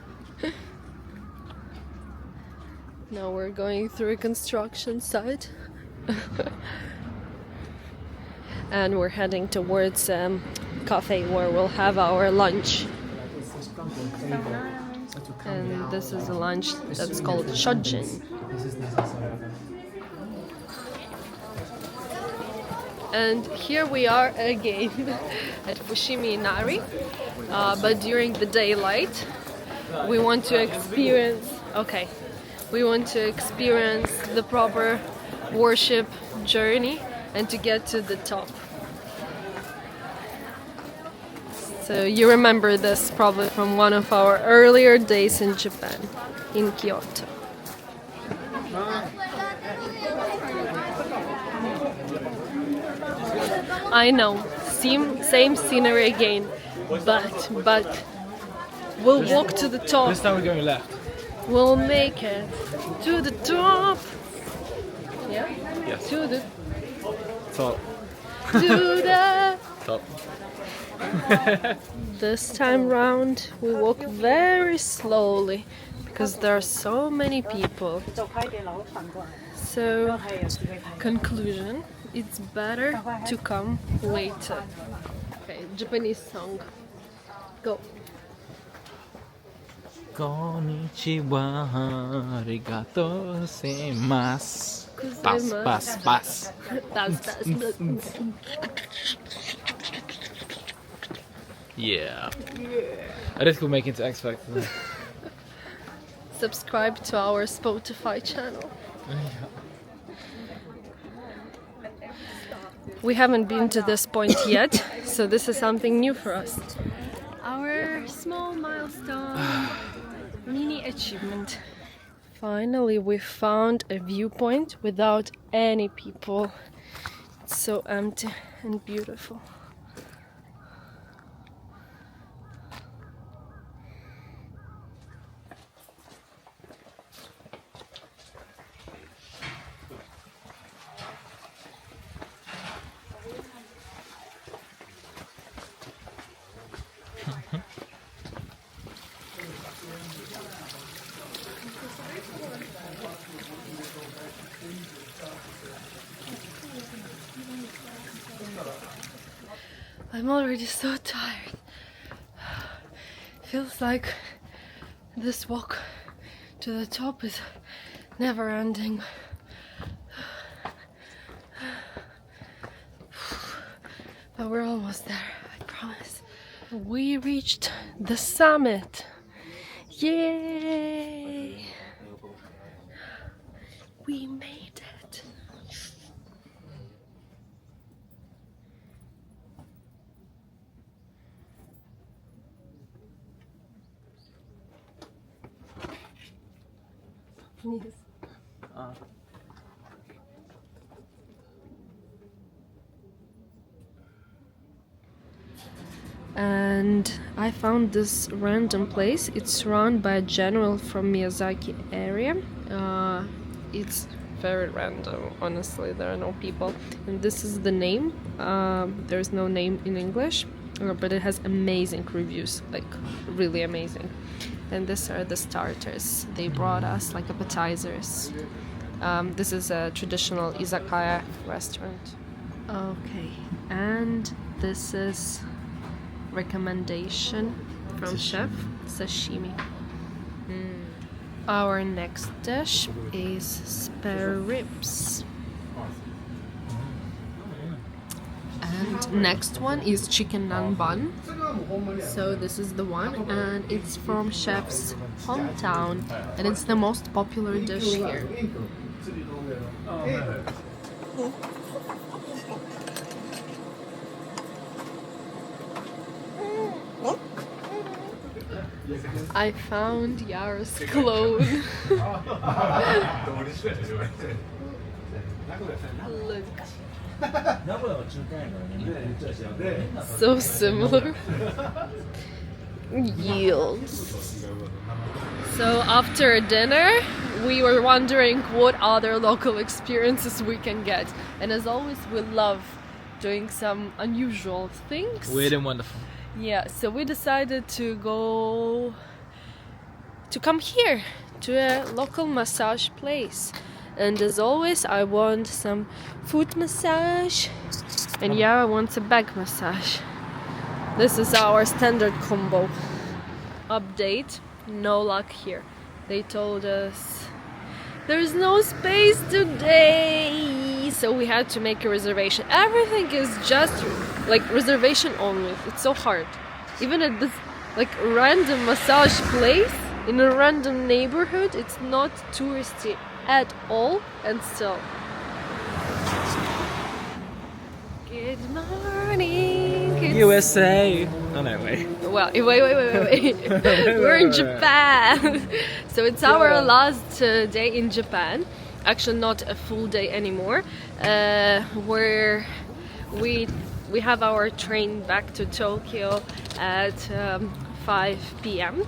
Now we're going through a construction site. And we're heading towards cafe where we'll have our lunch. And this is a lunch that's called shojin. And here we are again at Fushimi Inari, but during the daylight. We want to experience, the proper worship journey and to get to the top. So you remember this probably from one of our earlier days in Japan, in Kyoto. I know, same scenery again, but we'll walk to the top. This time we're going left. We'll make it to the top. Yeah? Yes. To the Top. to the Top. This time round we walk very slowly because there are so many people. So, conclusion, it's better to come later. Okay, Japanese song. Go. Konnichiwa, arigatou gozaimasu. Bus, bus, bus. Yeah. I just go make it to X Factor. Subscribe to our Spotify channel. We haven't been to this point yet, so this is something new for us. Our small milestone, mini achievement. Finally, we found a viewpoint without any people. It's so empty and beautiful. I'm already so tired. Feels like this walk to the top is never ending. But we're almost there, I promise. We reached the summit. Yay! We made it. Yes. And I found this random place. It's run by a general from Miyazaki area. It's very random, honestly. There are no people, and this is the name. There's no name in English, but it has amazing reviews, like really amazing. And these are the starters. They brought us like appetizers. This is a traditional izakaya restaurant. Okay, and this is recommendation from chef sashimi. Our next dish is spare ribs. And next one is chicken naan bun. So this is the one, and it's from chef's hometown, and it's the most popular dish here. I found Yara's clone. Look. So similar. Yields. So after dinner, we were wondering what other local experiences we can get. And as always, we love doing some unusual things. Weird and wonderful. Yeah, so we decided to come here to a local massage place. And as always, I want some foot massage, and Yara wants a back massage. This is our standard combo. Update, no luck here. They told us there's no space today, so we had to make a reservation. Everything is just like reservation only. It's so hard. Even at this like random massage place in a random neighborhood, it's not touristy at all, and still. Good morning. USA. Oh no, wait. Well, wait. We're in Japan. So it's our last day in Japan. Actually, not a full day anymore. Where we have our train back to Tokyo at 5 p.m.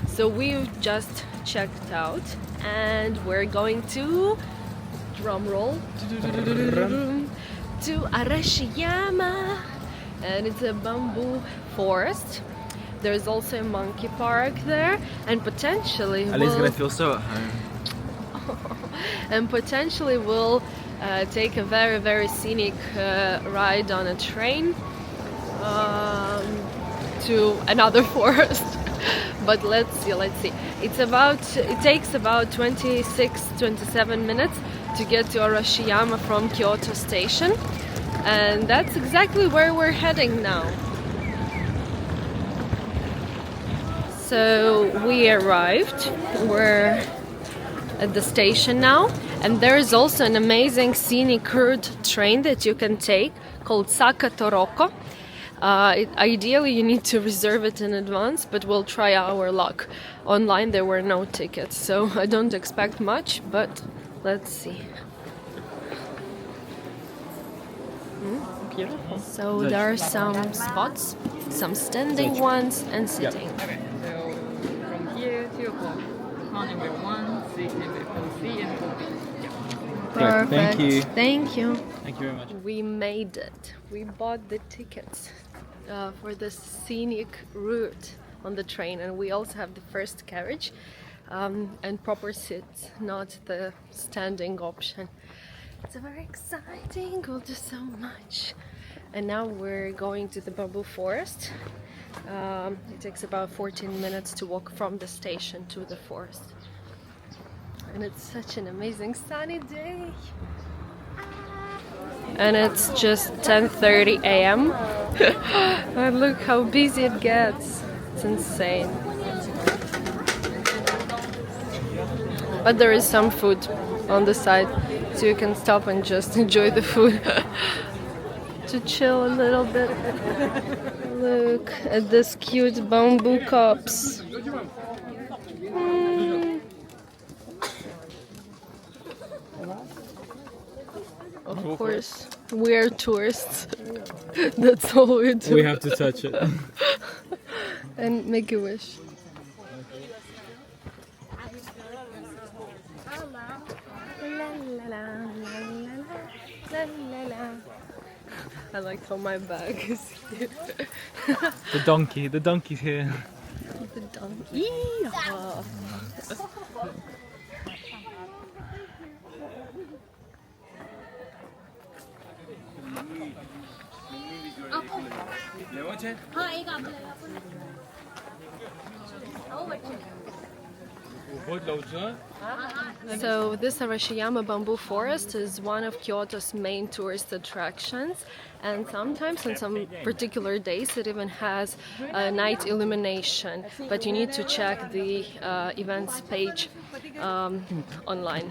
So we've just checked out, and we're going to, drum roll, to Arashiyama, and it's a bamboo forest. There's also a monkey park there, and potentially Ali's gonna feel so at home. And potentially we'll take a very, very scenic ride on a train to another forest. But let's see. It takes about 26-27 minutes to get to Arashiyama from Kyoto station, and that's exactly where we're heading now. So we arrived, we're at the station now, and there is also an amazing scenic route train that you can take called Saka Toroko. Ideally you need to reserve it in advance, but we'll try our luck. Online there were no tickets, so I don't expect much, but let's see. Beautiful. So there are some spots, some standing ones and sitting. Okay, so from here, 2 o'clock. Car number 1, seat number 4C and 4B. Perfect. Thank you. Thank you. Thank you very much. We made it. We bought the tickets for the scenic route on the train, and we also have the first carriage and proper seats, not the standing option. It's very exciting. We'll do so much. And now we're going to the bamboo forest. It takes about 14 minutes to walk from the station to the forest. And it's such an amazing sunny day. And it's just 10:30 a.m. And look how busy it gets. It's insane. But there is some food on the side, so you can stop and just enjoy the food. To chill a little bit. Look at this cute bamboo cups. Of course, we're tourists. That's all we do. We have to touch it. And make a wish. I like how my bag is here. The donkey's here. The donkey. Yeah. So this Arashiyama Bamboo Forest is one of Kyoto's main tourist attractions, and sometimes on some particular days it even has a night illumination, but you need to check the events page online.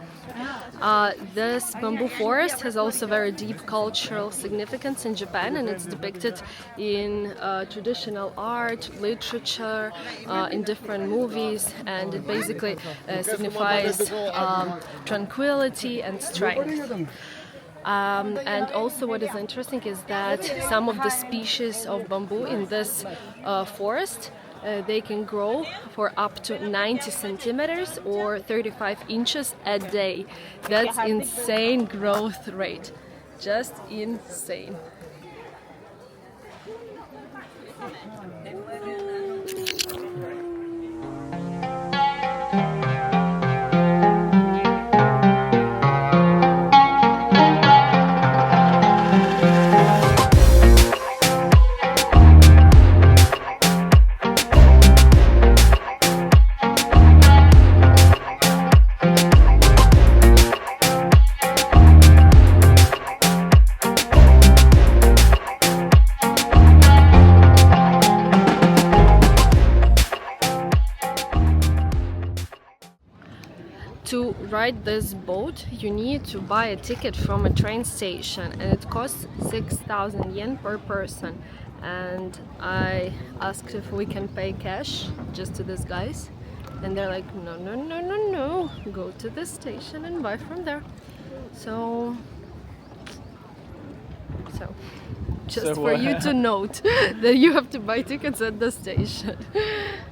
This bamboo forest has also very deep cultural significance in Japan, and it's depicted in traditional art, literature, in different movies, and it basically signifies tranquility and strength. And also what is interesting is that some of the species of bamboo in this forest they can grow for up to 90 centimeters or 35 inches a day. That's insane growth rate. Just insane. To ride this boat, you need to buy a ticket from a train station, and it costs 6,000 yen per person. And I asked if we can pay cash just to these guys, and they're like, no, no, no, no, no, go to the station and buy from there. So just for you to note that you have to buy tickets at the station.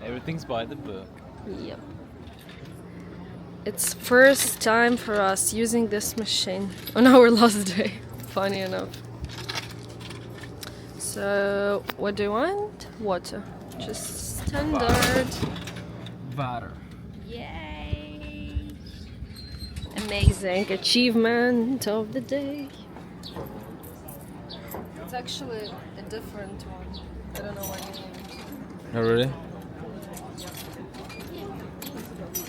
Everything's by the book. Yep. It's first time for us using this machine on our last day, funny enough. So, what do you want? Water. Just standard. Water. Yay! Amazing achievement of the day. It's actually a different one. I don't know what you mean. Oh, really?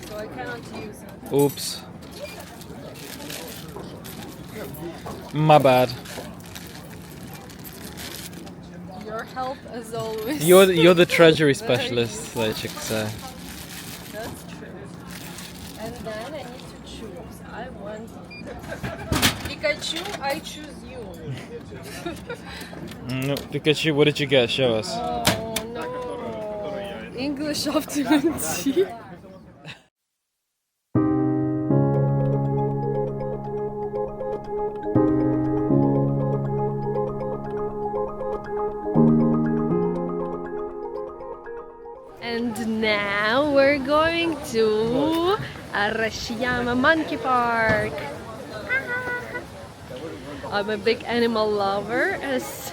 So I cannot use it. Oops. My bad. Your help as always. You're the treasury specialist, like Chick say. That's true. And then I need to choose. I want Pikachu, I choose you. No, Pikachu, what did you get? Show us. Oh no. English afternoon tea. And now we're going to Arashiyama Monkey Park. I'm a big animal lover, as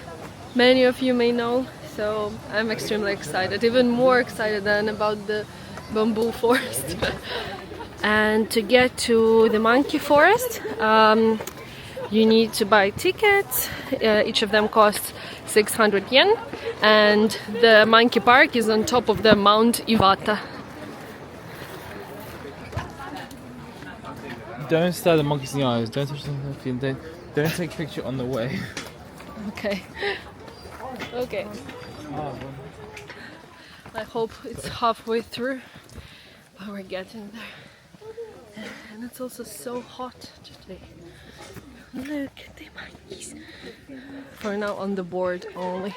many of you may know, so I'm extremely excited, even more excited than about the bamboo forest. And to get to the monkey forest, you need to buy tickets. Each of them costs 600 yen, and the monkey park is on top of the Mount Iwata. Don't stare the monkeys in the eyes. Don't touch them. Don't take a picture on the way. Okay. Okay. I hope it's halfway through, but we're getting there. And it's also so hot today. Look at the monkeys. For now on the board only.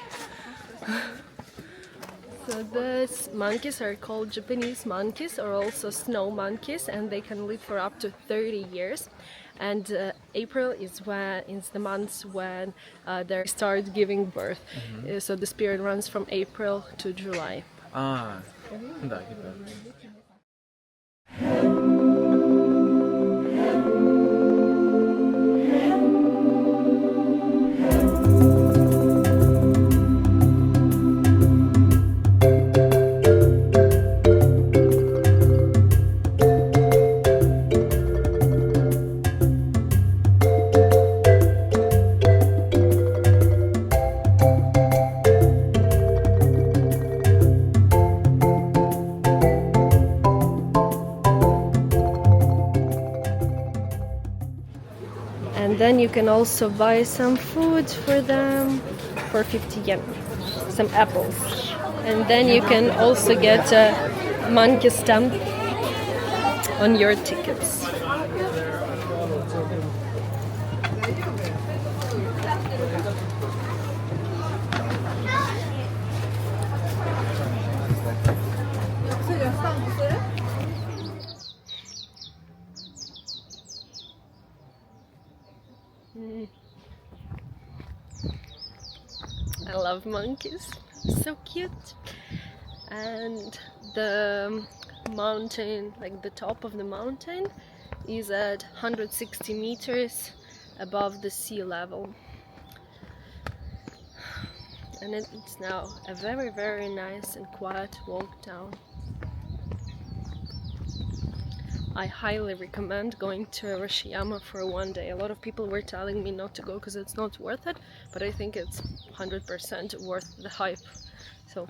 So these monkeys are called Japanese monkeys, or also snow monkeys, and they can live for up to 30 years. And April is the month when they start giving birth. So this period runs from April to July. Ah. And then you can also buy some food for them for 50 yen, some apples. And then you can also get a monkey stamp on your tickets. I love monkeys, so cute. And the mountain, like the top of the mountain, is at 160 meters above the sea level. And it's now a very, very nice and quiet walk down. I highly recommend going to Arashiyama for one day. A lot of people were telling me not to go because it's not worth it, but I think it's 100% worth the hype. So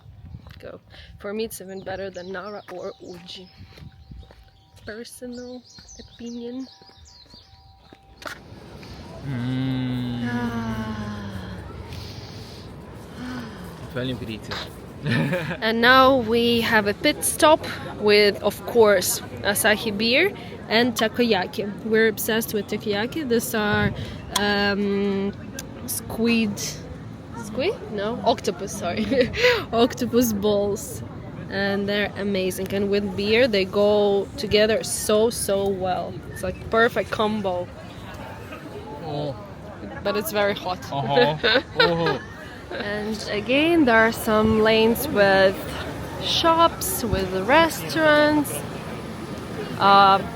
go. For me, it's even better than Nara or Uji. Personal opinion. If only we could eat it. And now we have a pit stop with, of course, Asahi beer and takoyaki. We're obsessed with takoyaki. These are octopus, sorry. Octopus balls. And they're amazing. And with beer, they go together so well. It's like perfect combo. Oh. But it's very hot. Oh. And again, there are some lanes with shops, with restaurants,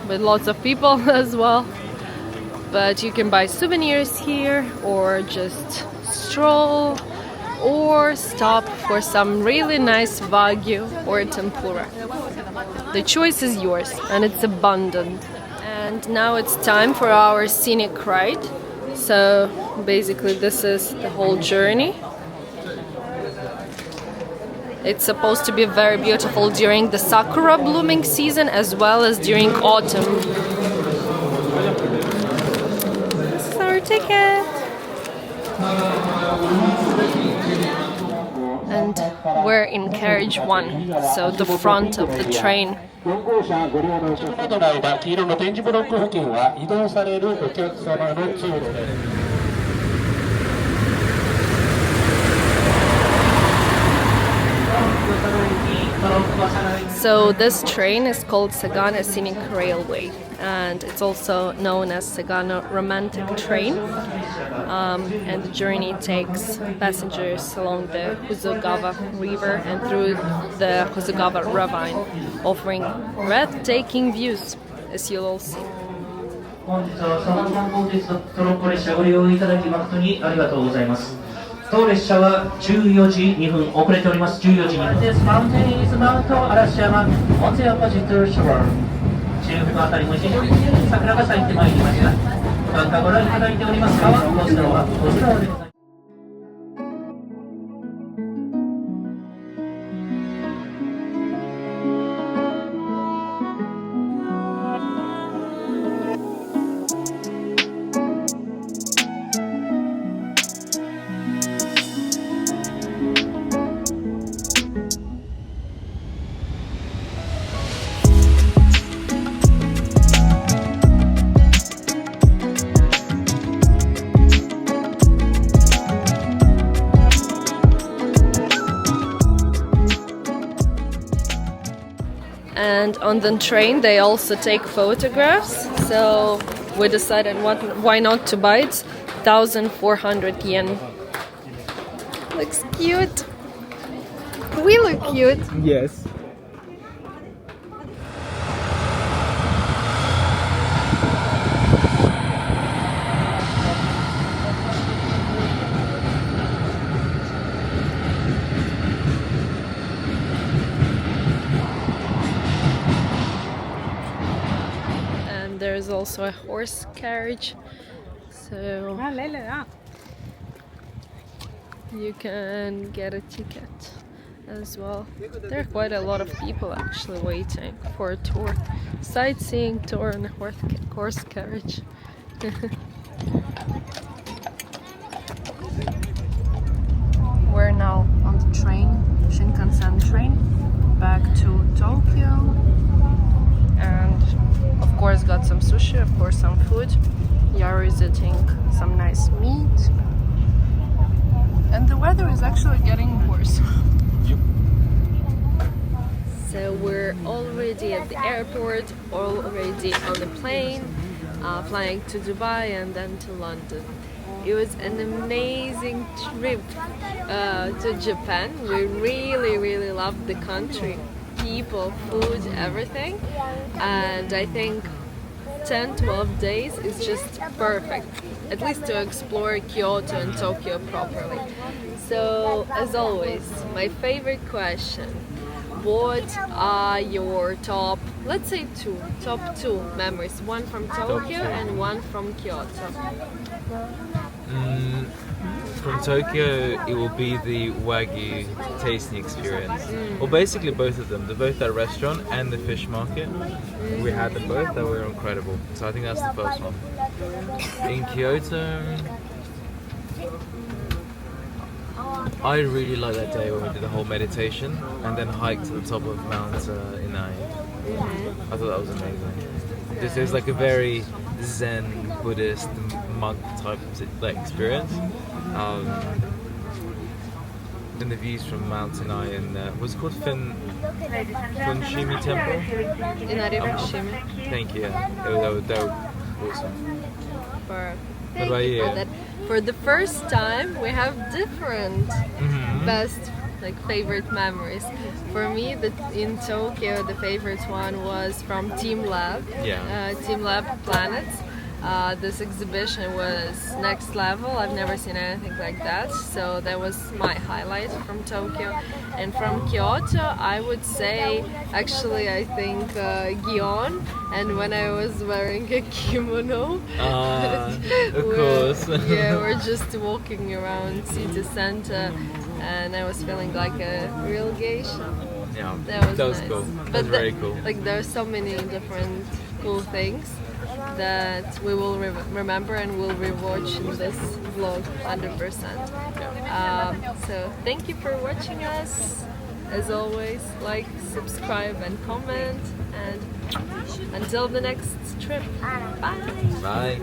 with lots of people as well. But you can buy souvenirs here, or just stroll, or stop for some really nice wagyu or tempura. The choice is yours, and it's abundant. And now it's time for our scenic ride. So basically this is the whole journey. It's supposed to be very beautiful during the sakura blooming season as well as during autumn. This is our ticket. And we're in carriage 1, so the front of the train. 4号車ご利用のお客様との間、黄色の点字ブロック付近は移動されるお客様の通路です。 So this train is called Sagana Scenic Railway, and it's also known as Sagana Romantic Train. And the journey takes passengers along the Huzogawa River and through the Huzogawa Ravine, offering breathtaking views, as you'll all see. 本日はサバンナ本日のトロッコ列車ご利用いただき誠にありがとうございます。当列車は14時2分遅れております。14時2分です。マウンテンイズマウント嵐山温泉アパジットショア。中腹あたりも非常に綺麗に桜が咲いてまいりました。ご覧ご覧いただいております川こちらはこちらでございます。 And on the train they also take photographs, so we decided why not to buy it. 1,400 yen. Looks cute. We look cute. Yes. There's also a horse carriage, so you can get a ticket as well. There are quite a lot of people actually waiting for a tour, sightseeing tour and a horse carriage. We're now on the train, Shinkansen train, back to Tokyo, and of course got some sushi, of course some food. Yaru is eating some nice meat, and the weather is actually getting worse. So we're already at the airport, already on the plane, flying to Dubai and then to London. It was an amazing trip to Japan. We really loved the country, people, food, everything, and I think 10-12 days is just perfect, at least to explore Kyoto and Tokyo properly. So as always, my favorite question: what are your top, let's say top two memories, one from Tokyo and one from Kyoto? From Tokyo, it will be the Wagyu tasting experience. Well, basically both of them. They're both that restaurant and the fish market. We had them both, they were incredible. So I think that's the first one. In Kyoto, I really liked that day when we did the whole meditation and then hiked to the top of Mount Inari. I thought that was amazing. It was like a very Zen Buddhist monk type experience. Then the views from Mount Inari and what's it called? Fushimi Temple? Inari Fushimi. Thank you. They were awesome. What about you? For the first time, we have different best favorite memories. For me, in Tokyo, the favorite one was from Team Lab. Team Lab Planets. This exhibition was next level. I've never seen anything like that, so that was my highlight from Tokyo. And from Kyoto, I would say, actually, I think Gion, and when I was wearing a kimono. Of course. We're just walking around city center, and I was feeling like a real geisha. Yeah, that was nice. Cool. That was very cool. There are so many different cool things. that we will remember and will rewatch in this vlog 100%. So thank you for watching us. As always, like, subscribe and comment, and until the next trip, bye! Bye.